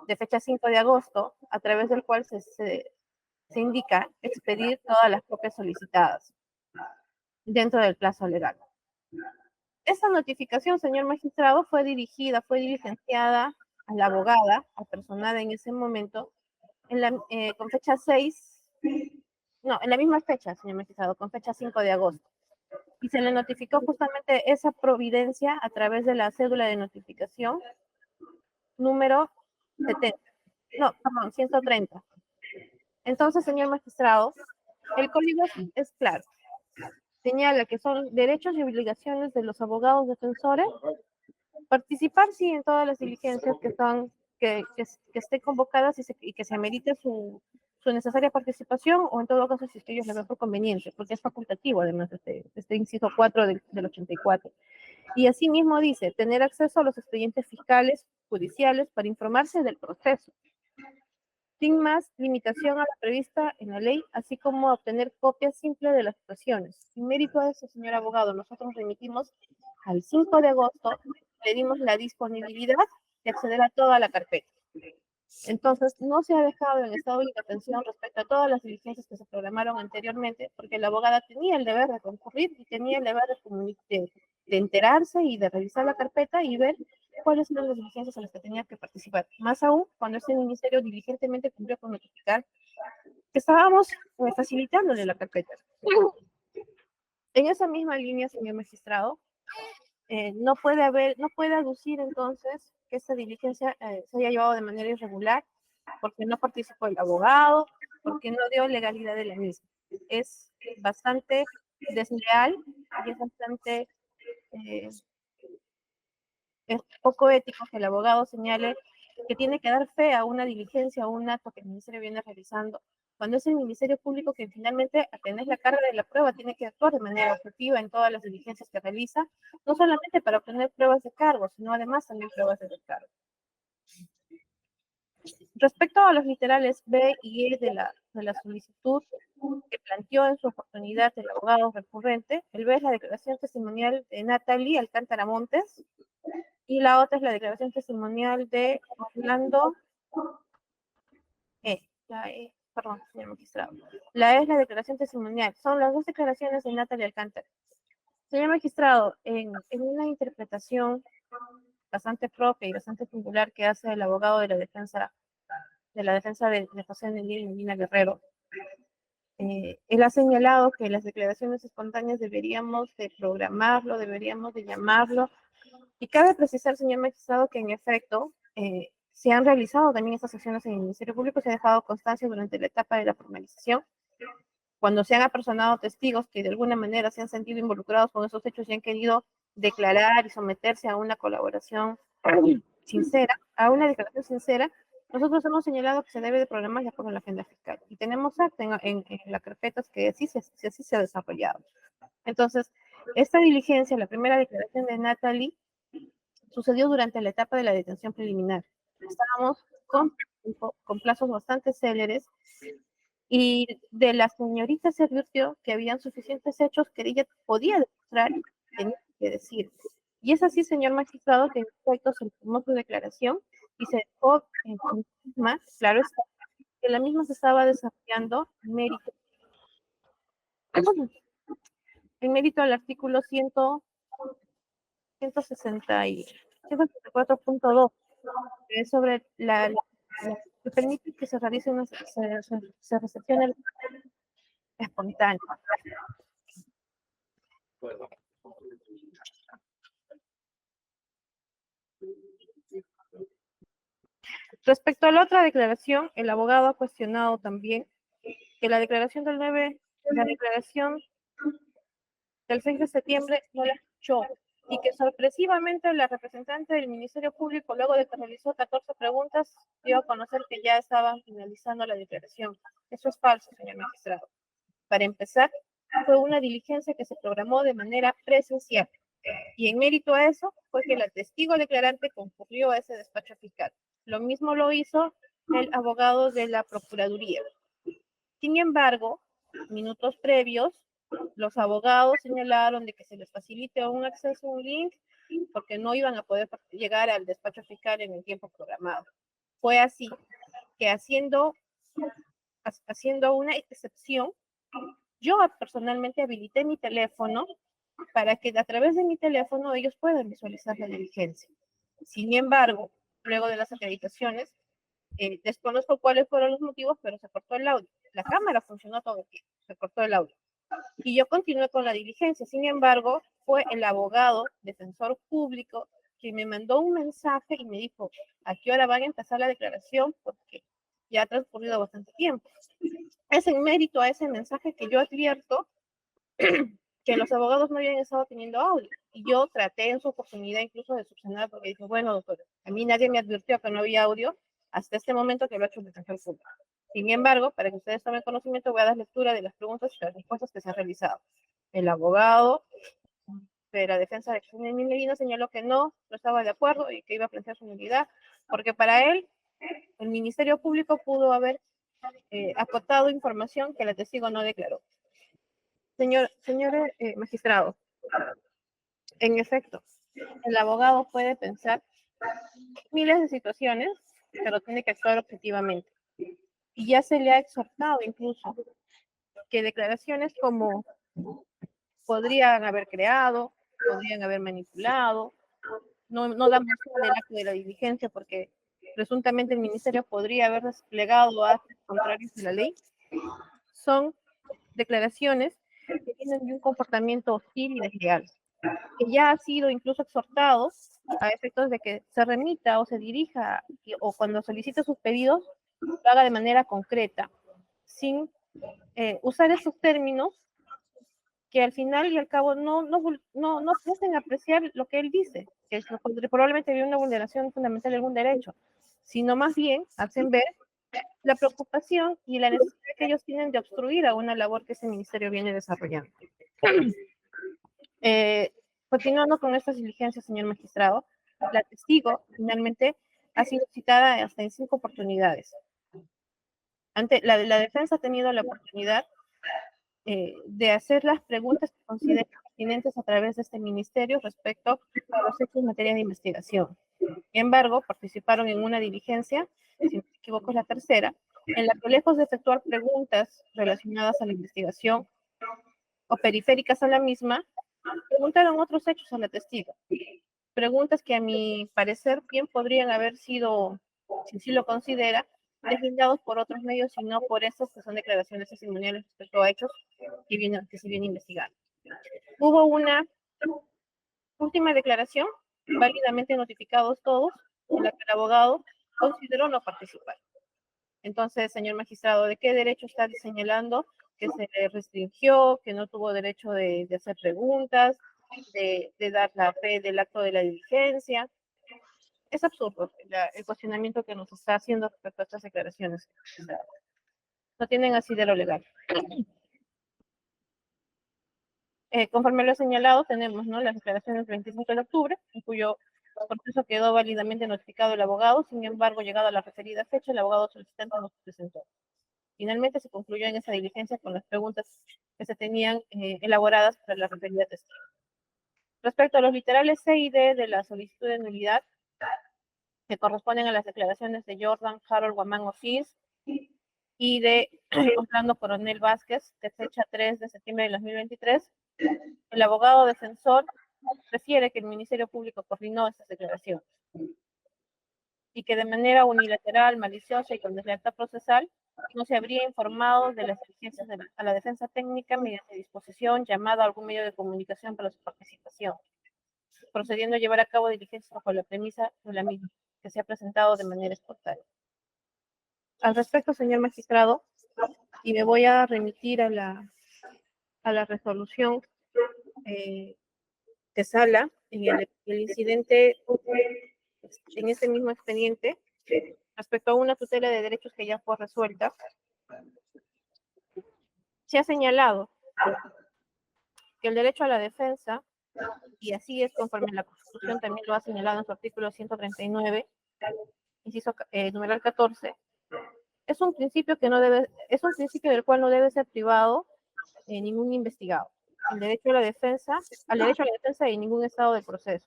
de fecha 5 de agosto, a través del cual se indica expedir todas las copias solicitadas dentro del plazo legal. Esta notificación, señor magistrado, fue diligenciada a la abogada, apersonada en ese momento, con fecha 6, no, en la misma fecha, señor magistrado, con fecha 5 de agosto. Y se le notificó justamente esa providencia a través de la cédula de notificación número 70. No, perdón, 130. Entonces, señor magistrado, el código es claro. Señala que son derechos y obligaciones de los abogados defensores participar, sí, en todas las diligencias que estén convocadas y que se amerite su necesaria participación, o en todo caso si es que ellos le ven por conveniente, porque es facultativo además este inciso 4 del 84. Y asimismo dice, tener acceso a los expedientes fiscales, judiciales, para informarse del proceso, sin más limitación a la prevista en la ley, así como obtener copia simple de las situaciones. Sin mérito a eso, señor abogado, nosotros remitimos al 5 de agosto, le dimos la disponibilidad de acceder a toda la carpeta. Entonces, no se ha dejado en estado de atención respecto a todas las diligencias que se programaron anteriormente, porque la abogada tenía el deber de concurrir y tenía el deber de enterarse y de revisar la carpeta y ver cuáles eran las diligencias en las que tenía que participar. Más aún, cuando este ministerio diligentemente cumplió con notificar que estábamos facilitándole la carpeta. En esa misma línea, señor magistrado, no puede aducir entonces que esta diligencia se haya llevado de manera irregular, porque no participó el abogado, porque no dio legalidad de la misma. Es bastante desleal y es bastante es poco ético que el abogado señale que tiene que dar fe a una diligencia o un acto que el ministerio viene realizando, cuando es el Ministerio Público que finalmente, a tener la carga de la prueba, tiene que actuar de manera objetiva en todas las diligencias que realiza, no solamente para obtener pruebas de cargo, sino además también pruebas de descargo. Respecto a los literales B y E de la solicitud que planteó en su oportunidad el abogado recurrente, el B es la declaración testimonial de Natalie Alcántara Montes, y la otra es la declaración testimonial de Orlando perdón, señor magistrado. La E es la declaración testimonial. Son las dos declaraciones de Natalie Alcántara. Señor magistrado, en una interpretación bastante propia y bastante singular que hace el abogado de la defensa de José Nelly y Medina Guerrero, él ha señalado que las declaraciones espontáneas deberíamos de programarlo, deberíamos de llamarlo, y cabe precisar, señor magistrado, que en efecto se han realizado también estas acciones en el Ministerio Público, se ha dejado constancia durante la etapa de la formalización, cuando se han apersonado testigos que de alguna manera se han sentido involucrados con esos hechos y han querido declarar y someterse a una colaboración sincera, a una declaración sincera. Nosotros hemos señalado que se debe de programar de acuerdo a la agenda fiscal y tenemos acta en las carpetas que así se ha desarrollado. Entonces, esta diligencia, la primera declaración de Natalie, sucedió durante la etapa de la detención preliminar. Estábamos con plazos bastante céleres y de la señorita se advirtió que habían suficientes hechos que ella podía demostrar y tenía que decir. Y es así, señor magistrado, que en efecto se tomó su declaración y se dejó en más, claro está, que la misma se estaba desarrollando en mérito al artículo 164.2, que es sobre que permite que se realice se recepcione espontáneo. Respecto a la otra declaración, el abogado ha cuestionado también que la declaración del 6 de septiembre no la escuchó y que sorpresivamente la representante del Ministerio Público, luego de que realizó 14 preguntas, dio a conocer que ya estaban finalizando la declaración. Eso es falso, señor magistrado. Para empezar, fue una diligencia que se programó de manera presencial y en mérito a eso fue que el testigo declarante concurrió a ese despacho fiscal. Lo mismo lo hizo el abogado de la Procuraduría. Sin embargo, minutos previos, los abogados señalaron de que se les facilite un acceso a un link porque no iban a poder llegar al despacho fiscal en el tiempo programado. Fue así que haciendo una excepción, yo personalmente habilité mi teléfono para que a través de mi teléfono ellos puedan visualizar la diligencia. Sin embargo, luego de las acreditaciones, desconozco cuáles fueron los motivos, pero se cortó el audio. La cámara funcionó todo el tiempo, se cortó el audio. Y yo continué con la diligencia. Sin embargo, fue el abogado, defensor público, que me mandó un mensaje y me dijo, ¿a qué hora van a empezar la declaración? Porque ya ha transcurrido bastante tiempo. Es en mérito a ese mensaje que yo advierto que los abogados no habían estado teniendo audio. Y yo traté en su oportunidad incluso de subsanar, porque dije, bueno, doctor, a mí nadie me advirtió que no había audio hasta este momento que lo ha hecho el defensor público. Sin embargo, para que ustedes tomen conocimiento, voy a dar lectura de las preguntas y las respuestas que se han realizado. El abogado de la defensa de José Nelly Medina señaló que no estaba de acuerdo y que iba a plantear su nulidad, porque para él, el Ministerio Público pudo haber acotado información que el testigo no declaró. Señor magistrado, en efecto, el abogado puede pensar miles de situaciones, pero tiene que actuar objetivamente. Y ya se le ha exhortado incluso que declaraciones como podrían haber creado, podrían haber manipulado, no damos del acto de la diligencia porque presuntamente el ministerio podría haber desplegado actos contrarios a la ley, son declaraciones que tienen un comportamiento hostil y desleal, que ya ha sido incluso exhortado a efectos de que se remita o se dirija o cuando solicite sus pedidos lo haga de manera concreta, sin usar esos términos que al final y al cabo no hacen apreciar lo que él dice. que es probablemente había una vulneración fundamental de algún derecho, sino más bien hacen ver la preocupación y la necesidad que ellos tienen de obstruir a una labor que ese ministerio viene desarrollando. Continuando con estas diligencias, señor magistrado, la testigo finalmente ha sido citada hasta en 5 oportunidades. La defensa ha tenido la oportunidad de hacer las preguntas que considera pertinentes a través de este ministerio respecto a los hechos en materia de investigación. Sin embargo, participaron en una diligencia, si no me equivoco es la tercera, en la que lejos de efectuar preguntas relacionadas a la investigación o periféricas a la misma, preguntaron otros hechos a la testigo. Preguntas que a mi parecer bien podrían haber sido, si sí lo considera, deslindados por otros medios y no por estas que son declaraciones testimoniales respecto a hechos que se viene investigando. Hubo una última declaración, válidamente notificados todos, en la que el abogado consideró no participar. Entonces, señor magistrado, ¿de qué derecho está señalando que se le restringió, que no tuvo derecho de hacer preguntas, de dar la fe del acto de la diligencia? Es absurdo el cuestionamiento que nos está haciendo respecto a estas declaraciones. No tienen asidero legal. Conforme lo he señalado, tenemos, ¿no?, las declaraciones del 25 de octubre, en cuyo proceso quedó válidamente notificado el abogado. Sin embargo, llegado a la referida fecha, el abogado solicitante no se presentó. Finalmente se concluyó en esa diligencia con las preguntas que se tenían elaboradas para la referida testigo. Respecto a los literales C y D de la solicitud de nulidad, que corresponden a las declaraciones de Jordan Harold Guamán Ortiz y de Orlando Coronel Vázquez, de fecha 3 de septiembre de 2023, el abogado defensor refiere que el Ministerio Público coordinó estas declaraciones y que de manera unilateral, maliciosa y con deslealtad procesal no se habría informado de las diligencias a la defensa técnica mediante disposición, llamada a algún medio de comunicación para su participación, procediendo a llevar a cabo diligencias bajo la premisa de la misma, que se ha presentado de manera espontánea. Al respecto, señor magistrado, y me voy a remitir a la resolución de sala en el incidente en este mismo expediente, respecto a una tutela de derechos que ya fue resuelta, se ha señalado que el derecho a la defensa, y así es conforme la Constitución también lo ha señalado en su artículo 139, inciso numeral 14, es un principio del cual no debe ser privado ningún investigado. Al derecho a la defensa en ningún estado del proceso.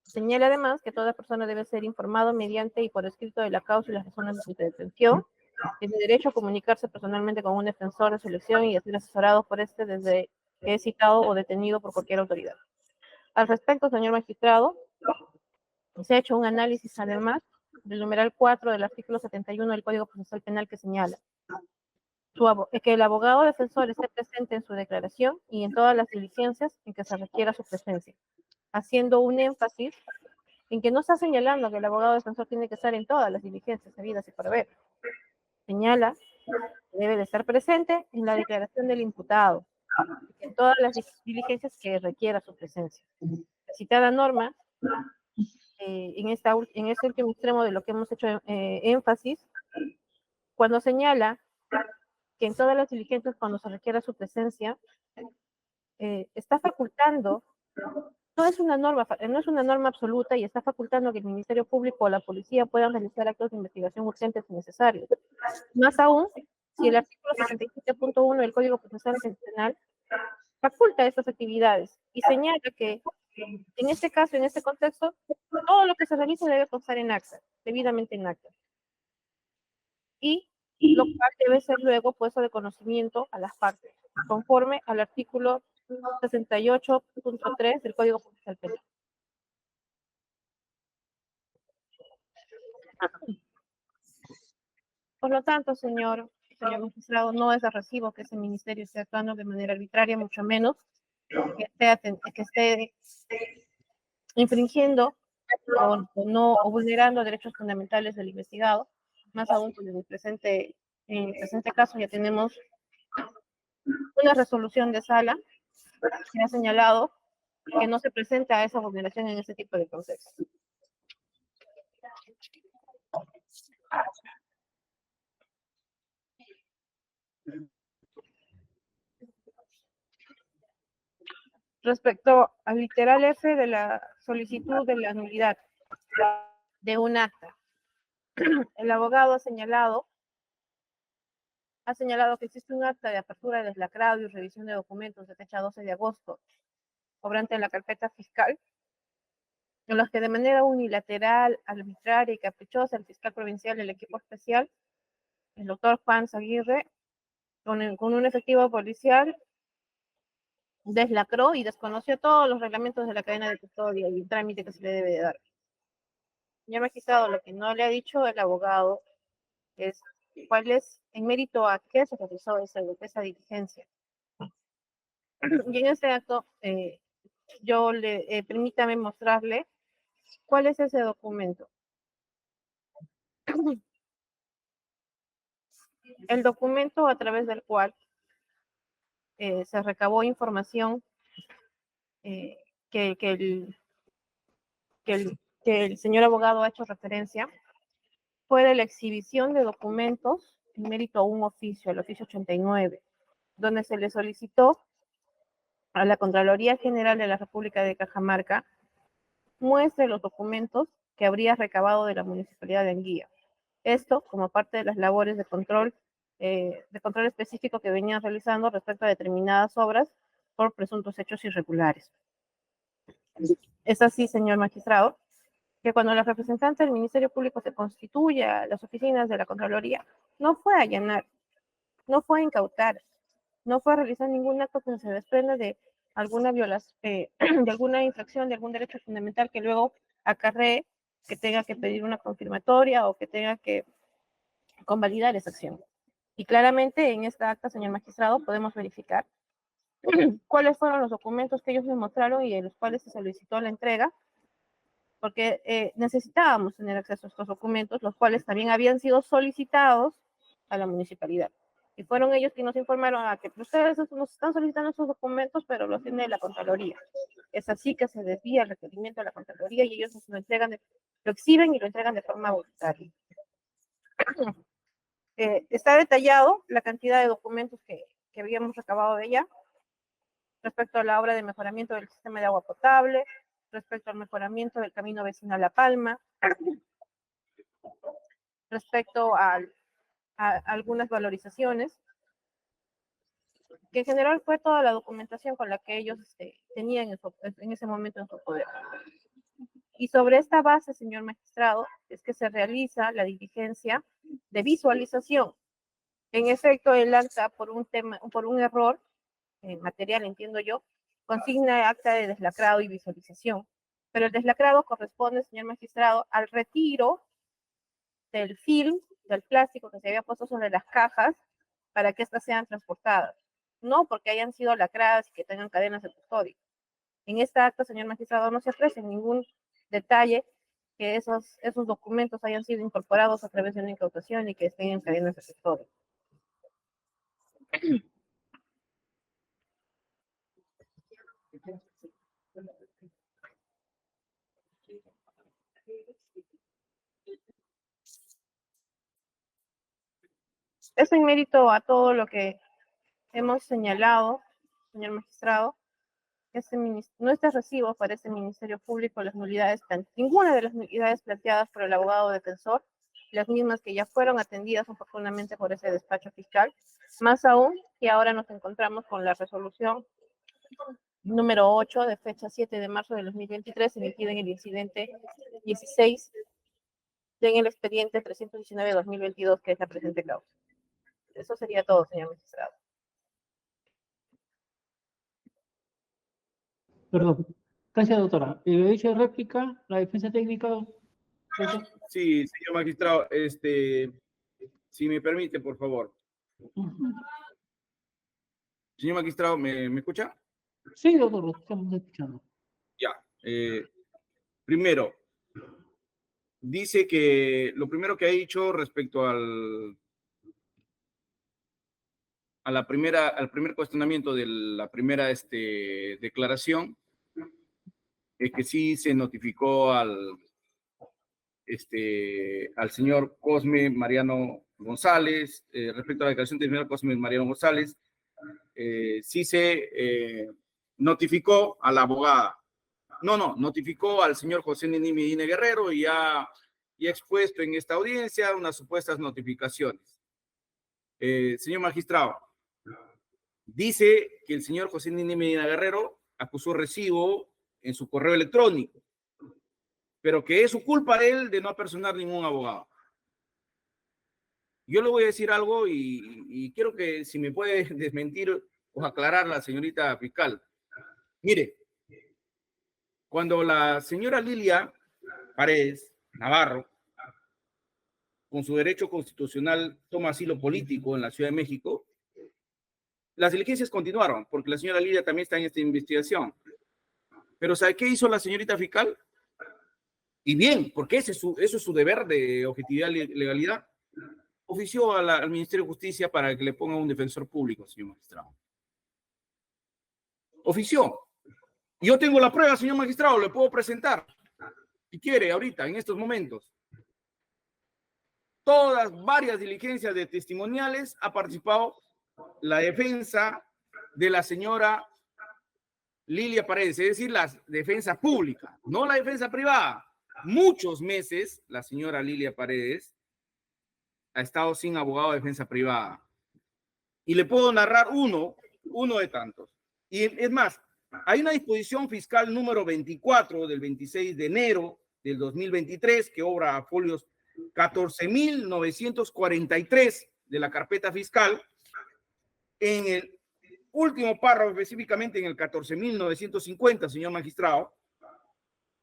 Señala además que toda persona debe ser informada mediante y por escrito de la causa y las razones de su detención. Tiene derecho a comunicarse personalmente con un defensor de su elección y a ser asesorado por este desde que es citado o detenido por cualquier autoridad. Al respecto, señor magistrado, se ha hecho un análisis además del numeral 4 del artículo 71 del Código Procesal Penal que señala que el abogado defensor esté presente en su declaración y en todas las diligencias en que se requiera su presencia, haciendo un énfasis en que no está señalando que el abogado defensor tiene que estar en todas las diligencias habidas y por haber. Señala que debe de estar presente en la declaración del imputado, en todas las diligencias que requiera su presencia. La citada norma, en este último extremo de lo que hemos hecho énfasis, cuando señala que en todas las diligencias cuando se requiera su presencia, está facultando, no es una norma absoluta y está facultando que el Ministerio Público o la policía puedan realizar actos de investigación urgentes y necesarios. Más aún, si el artículo 67.1 del Código Procesal Penal faculta estas actividades y señala que en este caso, en este contexto, todo lo que se realice debe constar en acta, debidamente en acta. Y lo cual debe ser luego puesto de conocimiento a las partes, conforme al artículo 68.3 del Código Procesal Penal. Por lo tanto, señor magistrado, no es de recibo que ese ministerio esté actuando de manera arbitraria, mucho menos que esté infringiendo o vulnerando derechos fundamentales del investigado, más aún que en el presente caso ya tenemos una resolución de sala que ha señalado que no se presenta esa vulneración en ese tipo de procesos. Respecto al literal F de la solicitud de la nulidad de un acta, el abogado ha señalado que existe un acta de apertura de deslacrado y revisión de documentos de fecha 12 de agosto, obrante en la carpeta fiscal, en los que de manera unilateral, arbitraria y caprichosa el fiscal provincial del equipo especial, el doctor Juan Aguirre, con un efectivo policial, deslacró y desconoció todos los reglamentos de la cadena de custodia y el trámite que se le debe de dar. Señor magistrado, lo que no le ha dicho el abogado es cuál es, en mérito a qué se realizó esa diligencia. Y en este acto, permítame mostrarle cuál es ese documento. El documento a través del cual se recabó información que el señor abogado ha hecho referencia fue de la exhibición de documentos en mérito a un oficio, el oficio 89, donde se le solicitó a la Contraloría General de la República de Cajamarca muestre los documentos que habría recabado de la Municipalidad de Anguía. Esto como parte de las labores de control específico que venían realizando respecto a determinadas obras por presuntos hechos irregulares. Es así, señor magistrado, que cuando la representante del Ministerio Público se constituye a las oficinas de la Contraloría, no fue a allanar, no fue a incautar, no fue a realizar ningún acto que se desprenda de alguna violación, de alguna infracción de algún derecho fundamental que luego acarree que tenga que pedir una confirmatoria o que tenga que convalidar esa acción. Y claramente en esta acta, señor magistrado, podemos verificar cuáles fueron los documentos que ellos me mostraron y en los cuales se solicitó la entrega, porque necesitábamos tener acceso a estos documentos, los cuales también habían sido solicitados a la municipalidad. Y fueron ellos quienes nos informaron a que ustedes nos están solicitando esos documentos, pero los tiene la Contraloría. Es así que se desvía el requerimiento de la Contraloría y ellos nos lo entregan, lo exhiben y lo entregan de forma voluntaria. Está detallado la cantidad de documentos que habíamos recabado de ella respecto a la obra de mejoramiento del sistema de agua potable, respecto al mejoramiento del camino vecinal La Palma, respecto a algunas valorizaciones, que en general fue toda la documentación con la que ellos tenían en ese momento en su poder. Y sobre esta base, señor magistrado, es que se realiza la diligencia de visualización. En efecto, el acta, por un error material, entiendo yo, consigna acta de deslacrado y visualización. Pero el deslacrado corresponde, señor magistrado, al retiro del film, del plástico que se había puesto sobre las cajas para que éstas sean transportadas. No porque hayan sido lacradas y que tengan cadenas de custodia. En esta acta, señor magistrado, no se aprecia ningún detalle que esos documentos hayan sido incorporados a través de una incautación y que estén en cadenas de custodia. Es en mérito a todo lo que hemos señalado, señor magistrado, que no está recibo para este Ministerio Público ninguna de las nulidades planteadas por el abogado defensor, las mismas que ya fueron atendidas oportunamente por ese despacho fiscal, más aún que ahora nos encontramos con la resolución número 8 de fecha 7 de marzo de 2023, emitida en el incidente 16 en el expediente 319-2022, que es la presente causa. Eso sería todo, señor magistrado. Perdón. Gracias, doctora. Derecho de réplica, la defensa técnica. Sí, señor magistrado, si me permite, por favor. Señor magistrado, ¿me escucha? Sí, doctor, lo estamos escuchando. Ya. Primero, dice que lo primero que ha dicho respecto al primer cuestionamiento de la primera declaración, es que sí se notificó al señor Cosme Mariano González, respecto a la declaración del señor Cosme Mariano González, sí se notificó a la abogada. No, notificó al señor José Nini Medina Guerrero y ha expuesto en esta audiencia unas supuestas notificaciones. Señor magistrado, dice que el señor José Nini Medina Guerrero acusó recibo en su correo electrónico, pero que es su culpa de él de no apersonar ningún abogado. Yo le voy a decir algo y quiero que si me puede desmentir o aclarar la señorita fiscal. Mire, cuando la señora Lilia Paredes Navarro, con su derecho constitucional, toma asilo político en la Ciudad de México, las diligencias continuaron, porque la señora Lilia también está en esta investigación. Pero ¿sabe qué hizo la señorita fiscal? Y bien, porque eso es su deber de objetividad y legalidad. Ofició al Ministerio de Justicia para que le ponga un defensor público, señor magistrado. Ofició. Yo tengo la prueba, señor magistrado, le puedo presentar. Si quiere, ahorita, en estos momentos. Varias diligencias de testimoniales ha participado la defensa de la señora Lilia Paredes, es decir, la defensa pública, no la defensa privada. Muchos meses la señora Lilia Paredes ha estado sin abogado de defensa privada. Y le puedo narrar uno de tantos. Y es más, hay una disposición fiscal número 24 del 26 de enero del 2023 que obra a folios 14.943 de la carpeta fiscal. En el último párrafo, específicamente en el 14.950, señor magistrado,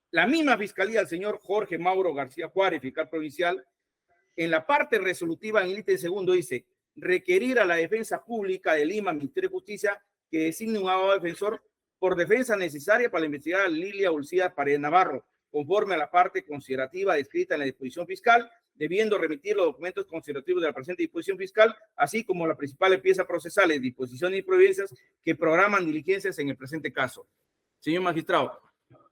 la misma fiscalía del señor Jorge Mauro García Juárez, fiscal provincial, en la parte resolutiva en el ítem segundo dice: requerir a la defensa pública de Lima, Ministerio de Justicia, que designe un abogado defensor por defensa necesaria para la investigada Lilia Ulcía Paredes Navarro, conforme a la parte considerativa descrita en la disposición fiscal, debiendo remitir los documentos considerativos de la presente disposición fiscal, así como las principales piezas procesales, disposiciones y providencias que programan diligencias en el presente caso. Señor magistrado,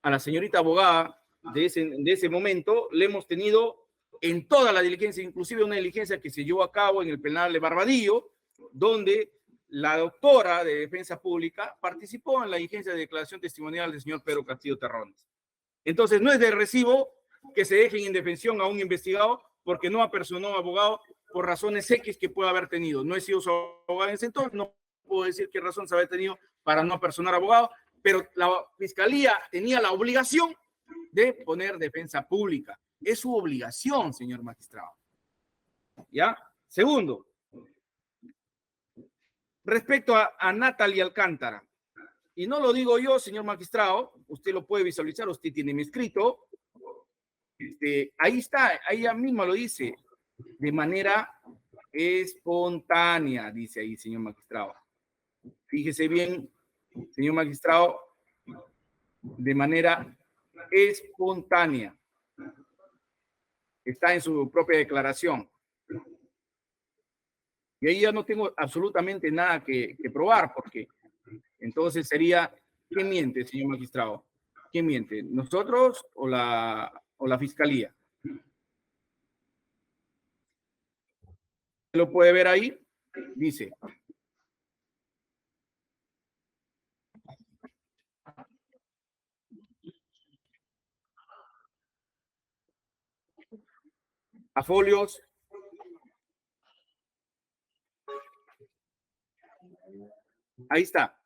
a la señorita abogada de ese momento le hemos tenido en toda la diligencia, inclusive una diligencia que se llevó a cabo en el penal de Barbadillo, donde la doctora de Defensa Pública participó en la diligencia de declaración testimonial del señor Pedro Castillo Terrones. Entonces, no es de recibo que se deje en indefensión a un investigado porque no apersonó a un abogado por razones X que pueda haber tenido. No he sido su abogado en ese entonces, no puedo decir qué razón se había tenido para no apersonar a abogado, pero la fiscalía tenía la obligación de poner defensa pública. Es su obligación, señor magistrado. ¿Ya? Segundo, respecto a Natalie Alcántara, y no lo digo yo, señor magistrado, usted lo puede visualizar, usted tiene mi escrito, ahí está, ella misma lo dice, de manera espontánea, dice ahí, señor magistrado. Fíjese bien, señor magistrado, de manera espontánea. Está en su propia declaración. Y ahí ya no tengo absolutamente nada que probar, porque entonces sería, ¿quién miente, señor magistrado? ¿Quién miente? ¿Nosotros o la fiscalía? ¿Lo puede ver ahí? Dice: a folios ahí está.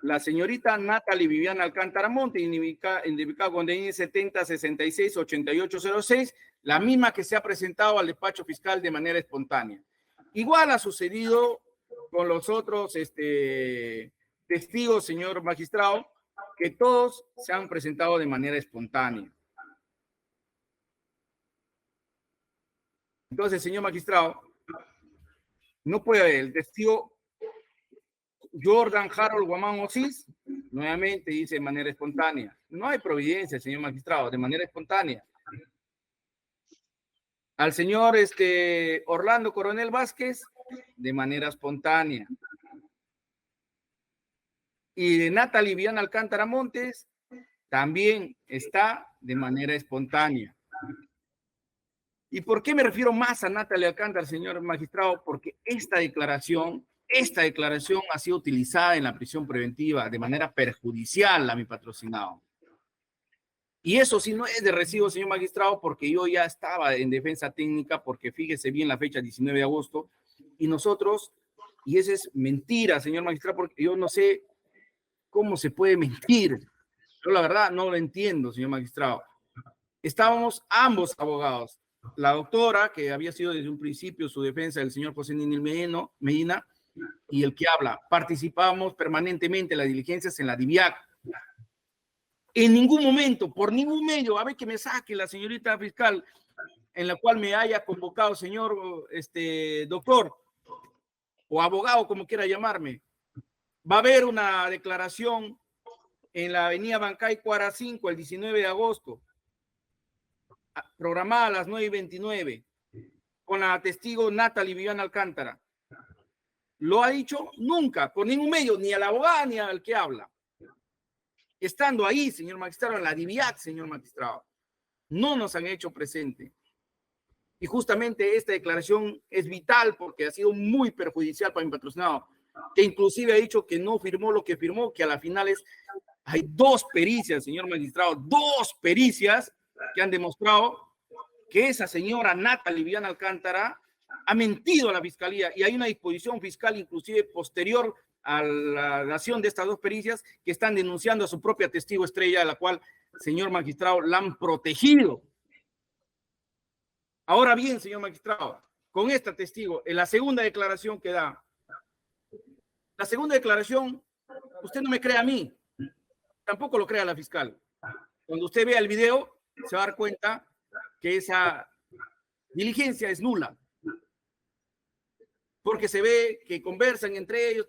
La señorita Natalie Viviana Alcántara Monte, indicada con DNI 70668806, la misma que se ha presentado al despacho fiscal de manera espontánea. Igual ha sucedido con los otros testigos, señor magistrado, que todos se han presentado de manera espontánea. Entonces, señor magistrado, no puede haber el testigo Jordan Harold Guamán Osis, nuevamente dice de manera espontánea. No hay providencia, señor magistrado, de manera espontánea. Al señor Orlando Coronel Vázquez, de manera espontánea. Y de Natalie Viviana Alcántara Montes, también está de manera espontánea. ¿Y por qué me refiero más a Natalia Alcántara, señor magistrado? Porque esta declaración ha sido utilizada en la prisión preventiva de manera perjudicial a mi patrocinado. Y eso sí no es de recibo, señor magistrado, porque yo ya estaba en defensa técnica, porque fíjese bien la fecha, 19 de agosto, y nosotros, y eso es mentira, señor magistrado, porque yo no sé cómo se puede mentir. Yo la verdad no lo entiendo, señor magistrado. Estábamos ambos abogados. La doctora, que había sido desde un principio su defensa del señor José Ninil Medina, y el que habla, participábamos permanentemente en las diligencias en la DIVIAC. En ningún momento, por ningún medio, a ver que me saque la señorita fiscal en la cual me haya convocado, señor doctor o abogado, como quiera llamarme. Va a haber una declaración en la avenida Bancay Cuara 5 el 19 de agosto, programada a las 9:29, con la testigo Natalie Viviana Alcántara. ¿Lo ha dicho? Nunca, por ningún medio, ni a la abogada ni al que habla. Estando ahí, señor magistrado, en la DIVIAC, señor magistrado, no nos han hecho presente. Y justamente esta declaración es vital porque ha sido muy perjudicial para mi patrocinado, que inclusive ha dicho que no firmó lo que firmó, que a la final hay 2 pericias, señor magistrado, 2 pericias que han demostrado que esa señora Natalie Viviana Alcántara ha mentido a la fiscalía, y hay una disposición fiscal inclusive posterior a la dación de estas 2 pericias que están denunciando a su propia testigo estrella, a la cual, señor magistrado, la han protegido. Ahora bien, señor magistrado, con esta testigo, en la segunda declaración que da, la segunda declaración, usted no me cree a mí, tampoco lo crea la fiscal. Cuando usted vea el video, se va a dar cuenta que esa diligencia es nula, porque se ve que conversan entre ellos,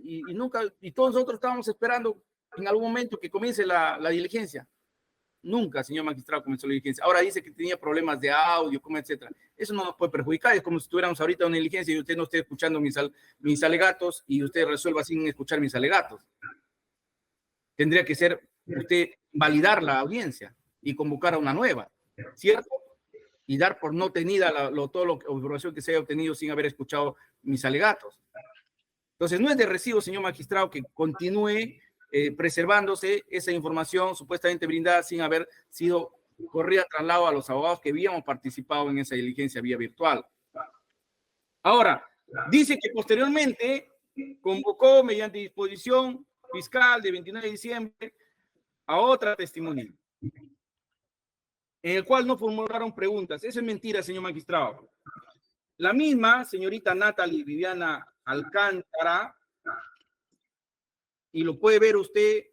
y nunca, y todos nosotros estábamos esperando en algún momento que comience la diligencia. Nunca, señor magistrado, comenzó la diligencia. Ahora dice que tenía problemas de audio, etcétera. Eso no nos puede perjudicar. Es como si estuviéramos ahorita en una diligencia y usted no esté escuchando mis alegatos y usted resuelva sin escuchar mis alegatos. Tendría que ser usted validar la audiencia y convocar a una nueva, ¿cierto? Y dar por no tenida toda la información que se haya obtenido sin haber escuchado mis alegatos. Entonces, no es de recibo, señor magistrado, que continúe preservándose esa información supuestamente brindada sin haber sido corrida traslado a los abogados que habíamos participado en esa diligencia vía virtual. Ahora, dice que posteriormente convocó mediante disposición fiscal de 29 de diciembre a otra testimonial, en el cual no formularon preguntas. Eso es mentira, señor magistrado. La misma señorita Natalie Viviana Alcántara, y lo puede ver usted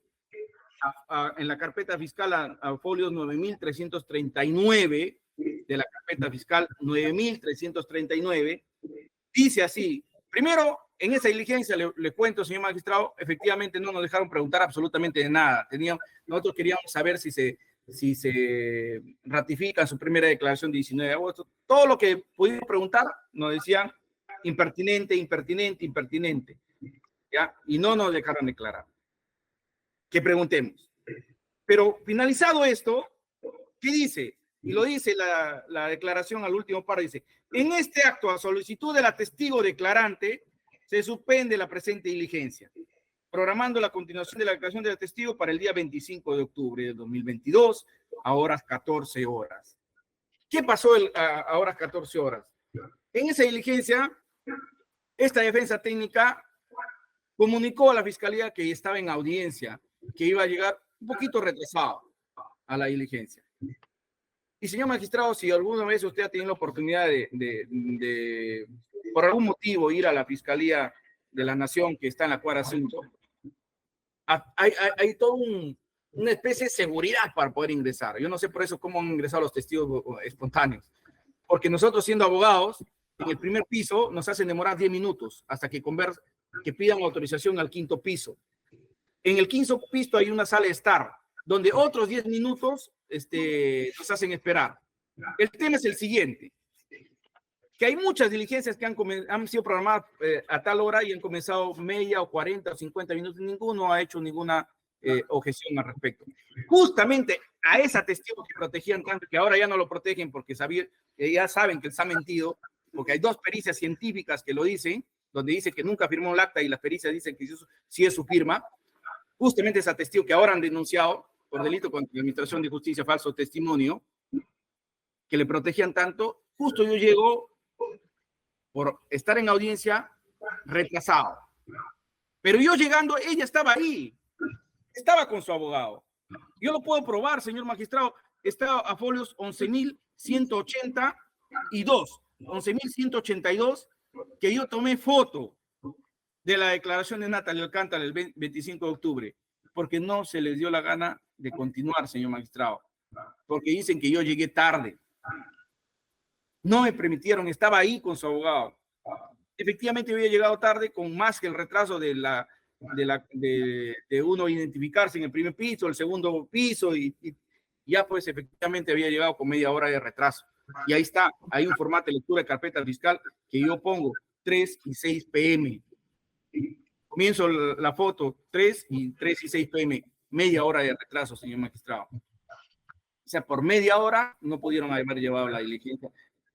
en la carpeta fiscal a folios 9339 de la carpeta fiscal 9339, dice así. Primero, en esa diligencia, le cuento, señor magistrado, efectivamente no nos dejaron preguntar absolutamente de nada. Nosotros queríamos saber si se ratifica su primera declaración de 19 de agosto. Todo lo que pudimos preguntar nos decían impertinente, impertinente, impertinente, ¿ya? Y no nos dejaron declarar. Que preguntemos. Pero finalizado esto, ¿qué dice? Y lo dice la declaración al último párrafo, dice: en este acto, a solicitud de la testigo declarante, se suspende la presente diligencia, programando la continuación de la declaración de la testigo para el día 25 de octubre de 2022, a horas 14 horas. ¿Qué pasó a horas 14 horas? En esa diligencia, esta defensa técnica comunicó a la fiscalía que estaba en audiencia, que iba a llegar un poquito retrasado a la diligencia. Y señor magistrado, si alguna vez usted ha tenido la oportunidad de por algún motivo ir a la Fiscalía de la Nación que está en la Cuadra 5, hay toda una especie de seguridad para poder ingresar. Yo no sé por eso cómo han ingresado los testigos espontáneos, porque nosotros, siendo abogados, en el primer piso nos hacen demorar 10 minutos hasta que pidan autorización al 5º piso. En el 5º piso hay una sala de estar, donde otros 10 minutos nos hacen esperar. El tema es el siguiente, que hay muchas diligencias que han sido programadas a tal hora y han comenzado media o 40 o 50 minutos. Ninguno ha hecho ninguna objeción al respecto. Justamente a esa testigo que protegían tanto, que ahora ya no lo protegen porque ya saben que les ha mentido, porque hay 2 pericias científicas que lo dicen, donde dice que nunca firmó el acta y las pericias dicen que sí es su firma. Justamente esa testigo que ahora han denunciado por delito contra la Administración de Justicia, falso testimonio, que le protegían tanto, justo yo llego por estar en audiencia retrasado. Pero yo llegando, ella estaba ahí, estaba con su abogado. Yo lo puedo probar, señor magistrado, está a folios 11.182, que yo tomé foto de la declaración de Natalia Alcántara el 25 de octubre, porque no se les dio la gana de continuar, señor magistrado, porque dicen que yo llegué tarde. No me permitieron, estaba ahí con su abogado. Efectivamente, yo había llegado tarde con más que el retraso de uno identificarse en el primer piso, el segundo piso, y ya pues efectivamente había llegado con media hora de retraso. Y ahí está, hay un formato de lectura de carpeta fiscal que yo pongo 3 y 6 p.m. Comienzo la foto 3 y 6 p.m. Media hora de retraso, señor magistrado. O sea, por media hora no pudieron haber llevado la diligencia.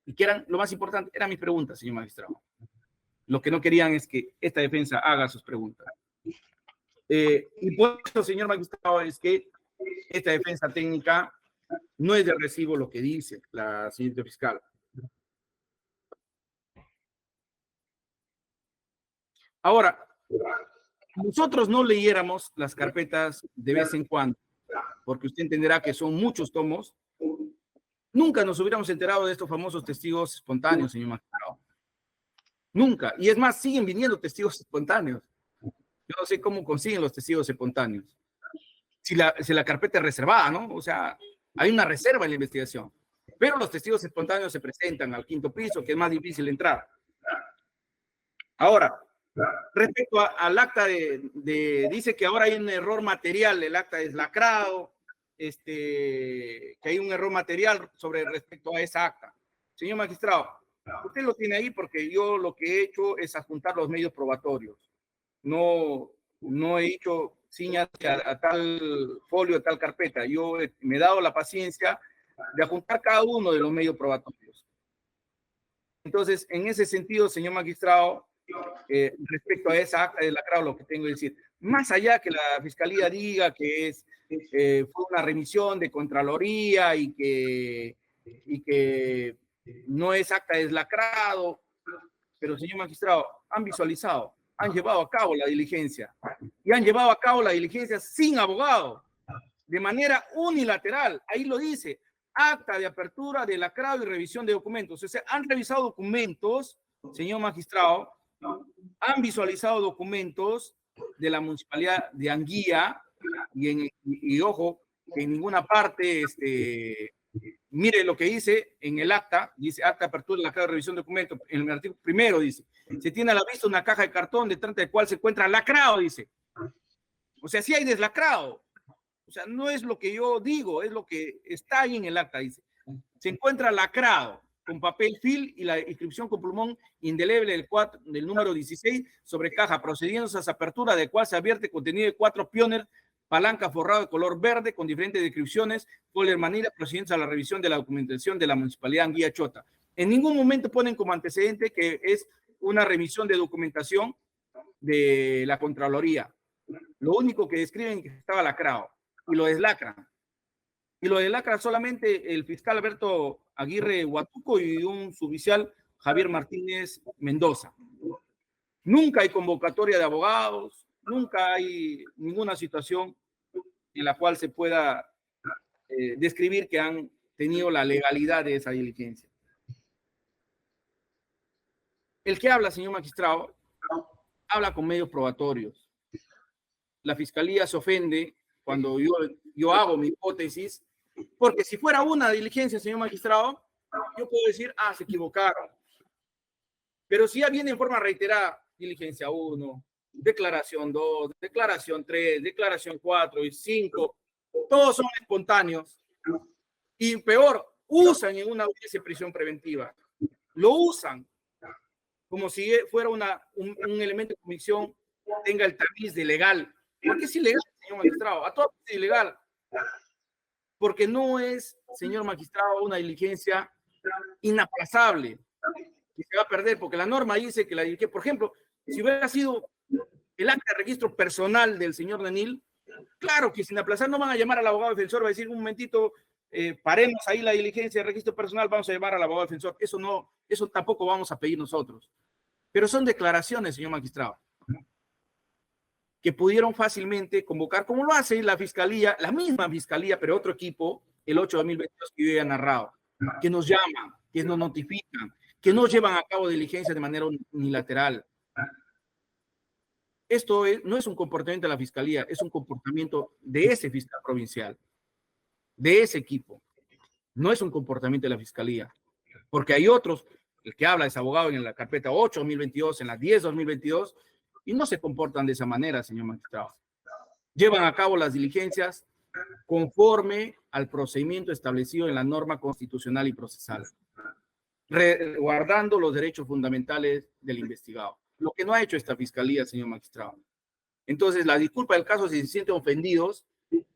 Y que eran, lo más importante, eran mis preguntas, señor magistrado. Lo que no querían es que esta defensa haga sus preguntas. Y por eso, señor magistrado, es que esta defensa técnica no es de recibo lo que dice la señorita fiscal. Ahora, nosotros no leyéramos las carpetas de vez en cuando, porque usted entenderá que son muchos tomos, nunca nos hubiéramos enterado de estos famosos testigos espontáneos, señor magistrado. Nunca. Y es más, siguen viniendo testigos espontáneos. Yo no sé cómo consiguen los testigos espontáneos. Si la carpeta es reservada, ¿no? O sea, hay una reserva en la investigación. Pero los testigos espontáneos se presentan al 5º piso, que es más difícil entrar. Ahora, respecto al acta dice que ahora hay un error material, el acta es lacrado, que hay un error material respecto a esa acta. Señor magistrado, usted lo tiene ahí porque yo lo que he hecho es adjuntar los medios probatorios. No he hecho señas a tal folio, a tal carpeta. Yo me he dado la paciencia de adjuntar cada uno de los medios probatorios. Entonces, en ese sentido, señor magistrado, respecto a esa acta de lacrado, lo que tengo que decir, más allá que la fiscalía diga que fue una remisión de Contraloría y que no es acta deslacrado, pero señor magistrado, han visualizado, han llevado a cabo la diligencia y han llevado a cabo la diligencia sin abogado, de manera unilateral. Ahí lo dice, acta de apertura de lacrado y revisión de documentos. O sea, han revisado documentos, señor magistrado, han visualizado documentos de la municipalidad de Anguía y ojo, que en ninguna parte, mire lo que dice en el acta, dice acta de apertura de lacrado y revisión de documentos, en el artículo primero dice, se tiene a la vista una caja de cartón detrás del cual se encuentra lacrado, dice. O sea, sí hay deslacrado. O sea, no es lo que yo digo, es lo que está ahí en el acta, dice. Se encuentra lacrado con papel fil y la inscripción con plumón indeleble del número 16 sobre caja, procediendo a esa apertura de cual se advierte contenido de 4 pioner, palanca forrado de color verde con diferentes descripciones, folder manila, procediendo a la revisión de la documentación de la municipalidad de Anguía Chota. En ningún momento ponen como antecedente que es una revisión de documentación de la Contraloría. Lo único que describen es que estaba lacrado y lo deslacran. Y lo deslacra solamente el fiscal Alberto Aguirre Huatuco y un suboficial Javier Martínez Mendoza. Nunca hay convocatoria de abogados, nunca hay ninguna situación en la cual se pueda describir que han tenido la legalidad de esa diligencia. El que habla, señor magistrado, habla con medios probatorios. La fiscalía se ofende cuando yo hago mi hipótesis, porque si fuera una diligencia, señor magistrado, yo puedo decir, se equivocaron. Pero si ya viene en forma reiterada, diligencia 1, declaración 2, declaración 3, declaración 4 y 5, todos son espontáneos. Y peor, usan en una audiencia de prisión preventiva. Lo usan como si fuera un elemento de convicción, tenga el tamiz de legal. Porque es ilegal, señor señor magistrado, a toda justicia ilegal, porque no es, señor magistrado, una diligencia inaplazable que se va a perder, porque la norma dice que la diligencia, por ejemplo, si hubiera sido el acta de registro personal del señor Nenil, claro que sin aplazar no van a llamar al abogado defensor, va a decir un momentito, paremos ahí la diligencia de registro personal, vamos a llamar al abogado defensor. Eso no, eso tampoco vamos a pedir nosotros. Pero son declaraciones, señor magistrado, que pudieron fácilmente convocar, como lo hace la fiscalía, la misma fiscalía, pero otro equipo, el 8 de 2022 que yo ya he narrado, que nos llaman, que nos notifican, que no llevan a cabo diligencias de manera unilateral. Esto no es un comportamiento de la fiscalía, es un comportamiento de ese fiscal provincial, de ese equipo. No es un comportamiento de la fiscalía, porque hay otros, el que habla es abogado en la carpeta 8-2022, en la 10-2022, y no se comportan de esa manera, señor magistrado. Llevan a cabo las diligencias conforme al procedimiento establecido en la norma constitucional y procesal, guardando los derechos fundamentales del investigado. Lo que no ha hecho esta fiscalía, señor magistrado. Entonces, la disculpa del caso, si se sienten ofendidos,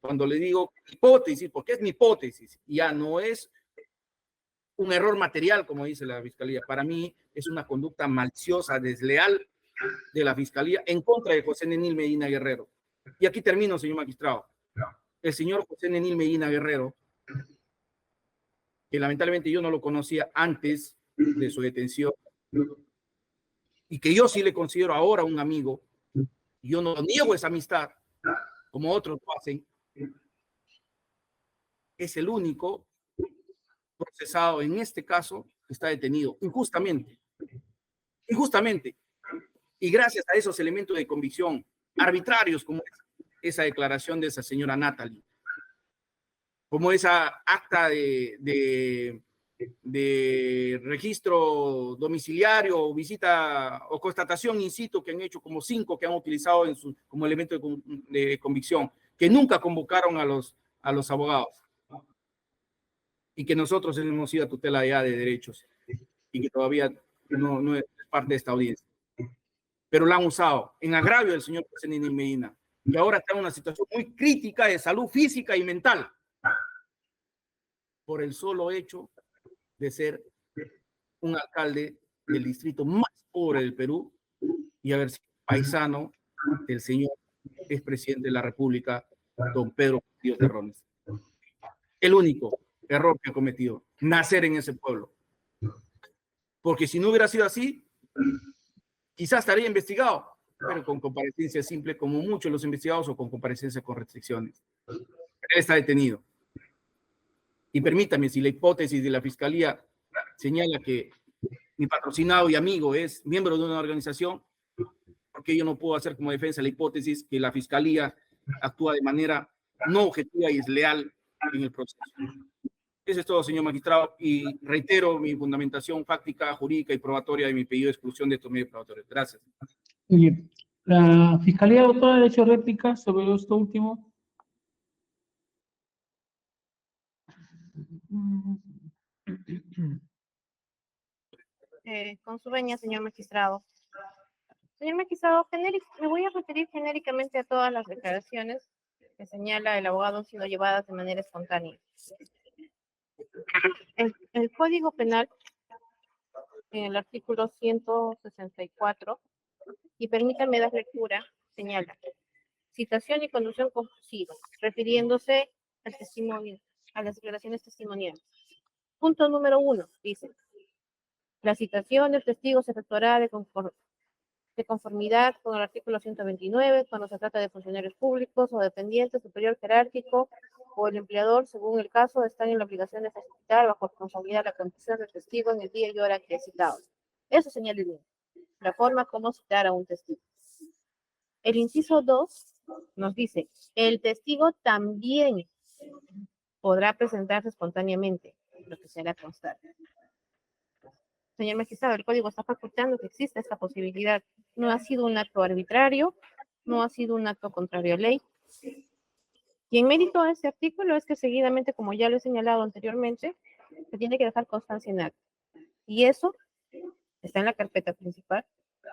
cuando le digo hipótesis, porque es mi hipótesis, ya no es un error material, como dice la fiscalía. Para mí es una conducta maliciosa, desleal de la fiscalía en contra de José Nenil Medina Guerrero. Y aquí termino, señor magistrado. El señor José Nenil Medina Guerrero, que lamentablemente yo no lo conocía antes de su detención, y que yo sí le considero ahora un amigo, y yo no niego esa amistad, como otros lo hacen, es el único procesado en este caso que está detenido injustamente. Injustamente. Y gracias a esos elementos de convicción arbitrarios como esa declaración de esa señora Natalie, como esa acta de registro domiciliario o visita o constatación in situ que han hecho como 5 que han utilizado como elemento de convicción, que nunca convocaron a los abogados y que nosotros hemos ido a tutela ya de derechos y que todavía no es parte de esta audiencia. Pero la han usado en agravio del señor José Nenil Medina, que ahora está en una situación muy crítica de salud física y mental por el solo hecho de ser un alcalde del distrito más pobre del Perú y haber sido paisano del señor expresidente de la República, don Pedro Castillo Terrones. El único error que ha cometido, nacer en ese pueblo. Porque si no hubiera sido así, quizás estaría investigado, pero con comparecencia simple, como muchos de los investigados, o con comparecencia con restricciones. Él está detenido. Y permítame, si la hipótesis de la fiscalía señala que mi patrocinado y amigo es miembro de una organización, porque yo no puedo hacer como defensa la hipótesis que la fiscalía actúa de manera no objetiva y desleal en el proceso. Eso es todo, señor magistrado, y reitero mi fundamentación fáctica, jurídica y probatoria de mi pedido de exclusión de estos medios probatorios. Gracias. Muy bien. La Fiscalía, doctora, ha hecho réplica sobre esto último. Con su venia, señor magistrado. Señor magistrado, me voy a referir genéricamente a todas las declaraciones que señala el abogado han sido llevadas de manera espontánea. El Código Penal, en el artículo 164, y permítanme dar lectura, señala citación y conducción conclusiva, refiriéndose al testimonio, a las declaraciones testimoniales. Punto número 1, dice, la citación del testigo se efectuará de conformidad con el artículo 129 cuando se trata de funcionarios públicos o dependientes, superior jerárquico o el empleador, según el caso, están en la obligación de facilitar bajo responsabilidad la condición del testigo en el día y hora que es citado. Eso señala el bien, la forma como citar a un testigo. El inciso 2 nos dice, el testigo también podrá presentarse espontáneamente, lo que se hará constar. Señor magistrado, el código está facultando que exista esta posibilidad. No ha sido un acto arbitrario, no ha sido un acto contrario a ley. Y en mérito a este artículo es que seguidamente, como ya lo he señalado anteriormente, se tiene que dejar constancia en acta. Y eso está en la carpeta principal,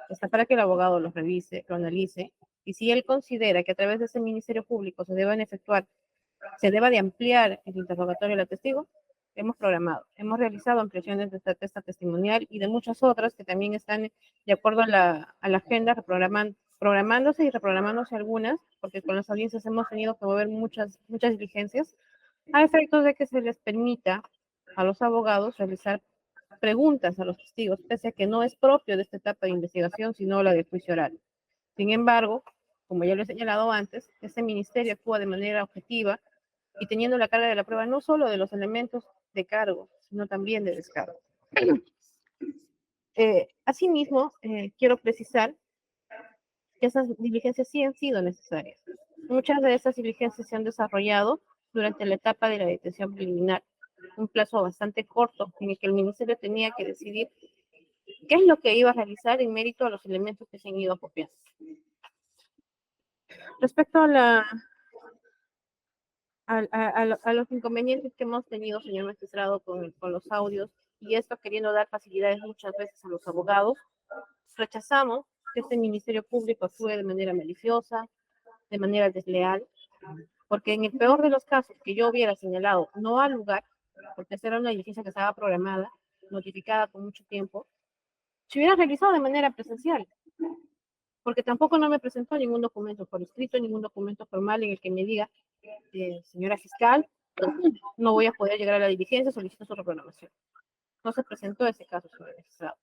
está para que el abogado lo revise, lo analice y si él considera que a través de ese Ministerio Público se deba de ampliar el interrogatorio del testigo, hemos realizado ampliaciones de esta testimonial y de muchas otras que también están de acuerdo a la agenda, programándose y reprogramándose algunas, porque con las audiencias hemos tenido que mover muchas diligencias, a efectos de que se les permita a los abogados realizar preguntas a los testigos, pese a que no es propio de esta etapa de investigación, sino la del juicio oral. Sin embargo, como ya lo he señalado antes, este ministerio actúa de manera objetiva y teniendo la carga de la prueba no solo de los elementos de cargo, sino también de descargo. Asimismo, quiero precisar que esas diligencias sí han sido necesarias. Muchas de esas diligencias se han desarrollado durante la etapa de la detención preliminar, un plazo bastante corto en el que el ministerio tenía que decidir qué es lo que iba a realizar en mérito a los elementos que se han ido copiando. Respecto a los inconvenientes que hemos tenido, señor magistrado, con los audios, y esto queriendo dar facilidades muchas veces a los abogados, rechazamos que este Ministerio Público actúe de manera maliciosa, de manera desleal, porque en el peor de los casos que yo hubiera señalado no al lugar, porque esta era una diligencia que estaba programada, notificada con mucho tiempo, se hubiera realizado de manera presencial, porque tampoco no me presentó ningún documento por escrito, ningún documento formal en el que me diga, señora fiscal, no voy a poder llegar a la diligencia, solicito su reprogramación. No se presentó ese caso, señor magistrado.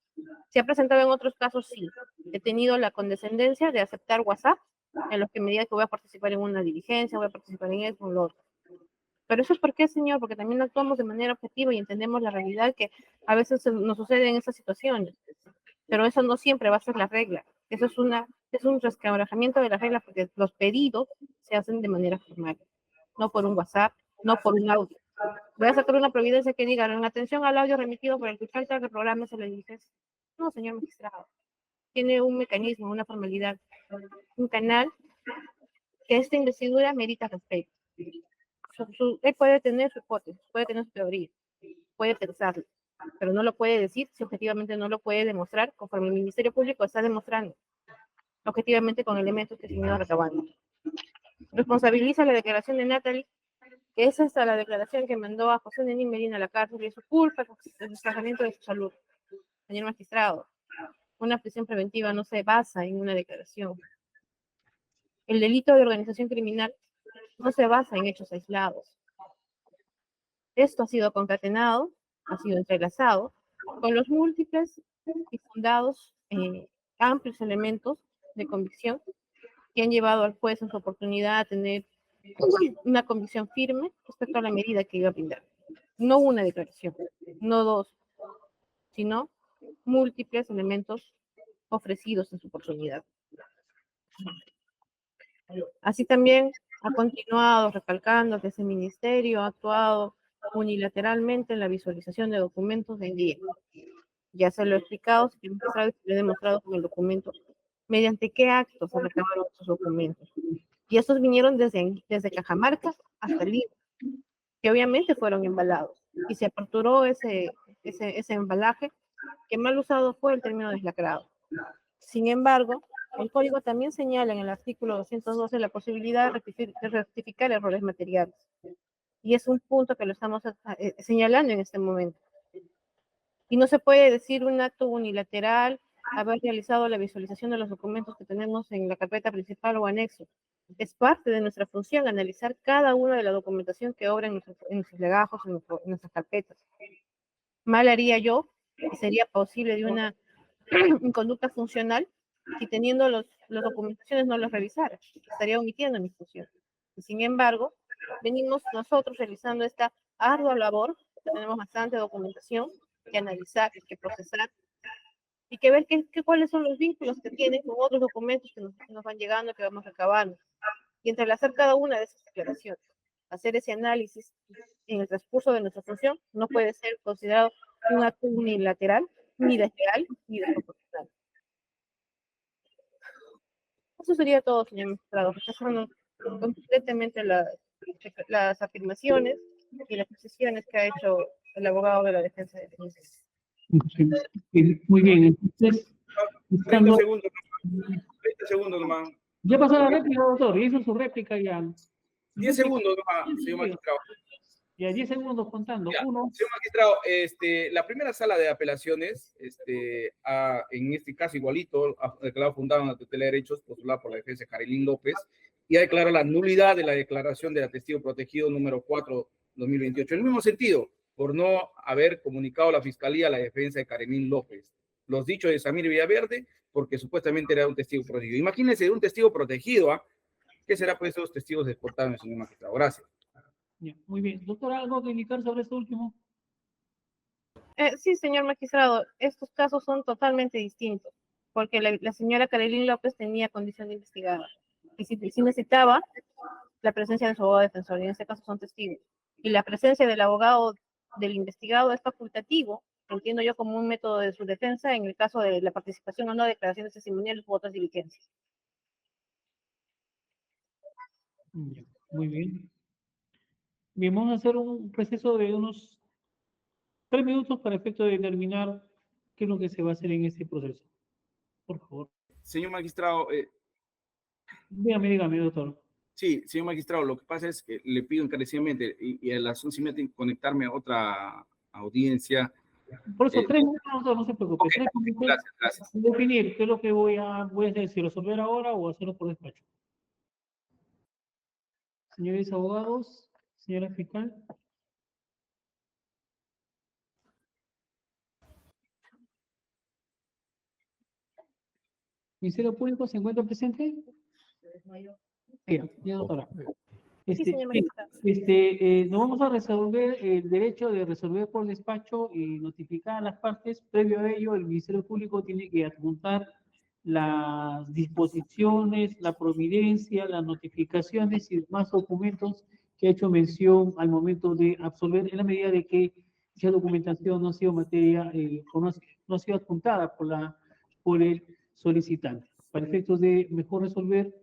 Se ha presentado en otros casos, sí. He tenido la condescendencia de aceptar WhatsApp en los que me diga que voy a participar en una diligencia, voy a participar en esto, en lo otro. Pero eso es por qué, señor, porque también actuamos de manera objetiva y entendemos la realidad que a veces nos sucede en esas situaciones. Pero eso no siempre va a ser la regla. Eso es un resquebrajamiento de la regla porque los pedidos se hacen de manera formal, no por un WhatsApp, no por un audio. Voy a sacar una providencia que diga, en atención al audio remitido por el fiscal que programa se le dice, no, señor magistrado, tiene un mecanismo, una formalidad, un canal que esta investidura merita respeto. Él puede tener su hipótesis, puede tener su teoría, puede pensarlo, pero no lo puede decir si objetivamente no lo puede demostrar conforme el Ministerio Público está demostrando, objetivamente con elementos que se han ido recabando. Responsabiliza la declaración de Natalie, que es hasta la declaración que mandó a José Denis Medina a la cárcel y su culpa el descargamiento de su salud. Señor magistrado, una prisión preventiva no se basa en una declaración. El delito de organización criminal no se basa en hechos aislados. Esto ha sido concatenado, ha sido entrelazado con los múltiples y fundados amplios elementos de convicción que han llevado al juez en su oportunidad a tener una convicción firme respecto a la medida que iba a brindar. No una declaración, no dos, sino múltiples elementos ofrecidos en su oportunidad. Así también ha continuado recalcando que ese ministerio ha actuado unilateralmente en la visualización de documentos de día. Ya se lo he explicado, se lo he demostrado con el documento, mediante qué actos se recabaron esos documentos. Y estos vinieron desde Cajamarca hasta Lima, que obviamente fueron embalados. Y se aperturó ese embalaje, que mal usado fue el término deslacrado. Sin embargo, el código también señala en el artículo 212 la posibilidad de rectificar errores materiales. Y es un punto que lo estamos señalando en este momento. Y no se puede decir un acto unilateral, haber realizado la visualización de los documentos que tenemos en la carpeta principal o anexo. Es parte de nuestra función analizar cada una de la documentación que obra en nuestros legajos, en nuestras carpetas. Mal haría yo, y sería posible de una conducta funcional, si teniendo las documentaciones no las revisara. Estaría omitiendo mi función. Y sin embargo, venimos nosotros realizando esta ardua labor, tenemos bastante documentación que analizar, que procesar, y que ver cuáles son los vínculos que tienen con otros documentos que nos van llegando, que vamos recabando, y entrelazar cada una de esas declaraciones. Hacer ese análisis en el transcurso de nuestra función no puede ser considerado un acto unilateral, ni desleal, ni desproporcional. Eso sería todo, señor magistrado. Rechazando completamente las afirmaciones y las posiciones que ha hecho el abogado de la defensa de Denis. Muy bien, entonces... 30 segundos nomás. Ya pasó la réplica, doctor. Hizo su réplica ya. 10 segundos, señor magistrado. Ya 10 segundos contando. Ya, 1. señor magistrado, la primera sala de apelaciones, en este caso igualito, ha declarado fundada en la tutela de derechos postulada por la defensa Carilín López y ha declarado la nulidad de la declaración de testigo protegido número 4/2028. En el mismo sentido, por no haber comunicado a la Fiscalía a la defensa de Carilín López los dichos de Samir Villaverde, porque supuestamente era un testigo protegido. Imagínense un testigo protegido, ¿qué será pues esos testigos exportados, señor magistrado? Gracias. Ya, muy bien. Doctor, ¿algo que indicar sobre esto último? Sí, señor magistrado, estos casos son totalmente distintos, porque la señora Carilín López tenía condición de investigada y si necesitaba la presencia de su abogado defensor, y en este caso son testigos. Y la presencia del abogado del investigado es facultativo, entiendo yo como un método de su defensa en el caso de la participación o no de declaraciones testimoniales u otras diligencias. Ya, muy bien. Bien, vamos a hacer un receso de unos 3 minutos para efecto de determinar qué es lo que se va a hacer en este proceso. Por favor. Señor magistrado, Dígame, doctor. sí, señor magistrado, lo que pasa es que le pido encarecidamente, y a las 11:30 tengo que conectarme a otra audiencia. Por eso, 3 minutos, doctor, no se preocupe. Ok, 3 minutos. gracias. Definir qué es lo que voy a hacer, si resolver ahora o hacerlo por despacho. Señores abogados, señora fiscal. ¿Ministerio Público se encuentra presente? Ya, doctora. Sí, señor magistrado. Nos vamos a resolver el derecho de resolver por despacho y notificar a las partes. Previo a ello, el Ministerio Público tiene que adjuntar las disposiciones, la providencia, las notificaciones y demás documentos que ha hecho mención al momento de absolver, en la medida de que esa documentación no ha sido materia, no ha sido adjuntada por el solicitante. Para efectos de mejor resolver,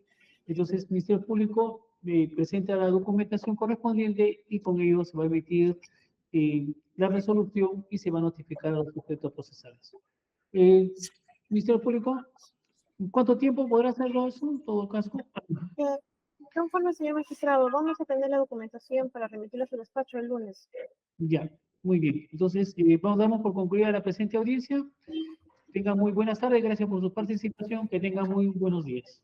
entonces el Ministerio Público presenta la documentación correspondiente y con ello se va a emitir la resolución y se va a notificar a los sujetos procesales. Ministerio Público, ¿en cuánto tiempo podrá hacerlo eso? En todo caso. Conforme, señor magistrado, vamos a tener la documentación para remitirla a su despacho el lunes. Ya, muy bien. Entonces, damos por concluida la presente audiencia. Tengan muy buenas tardes, gracias por su participación, que tengan muy buenos días.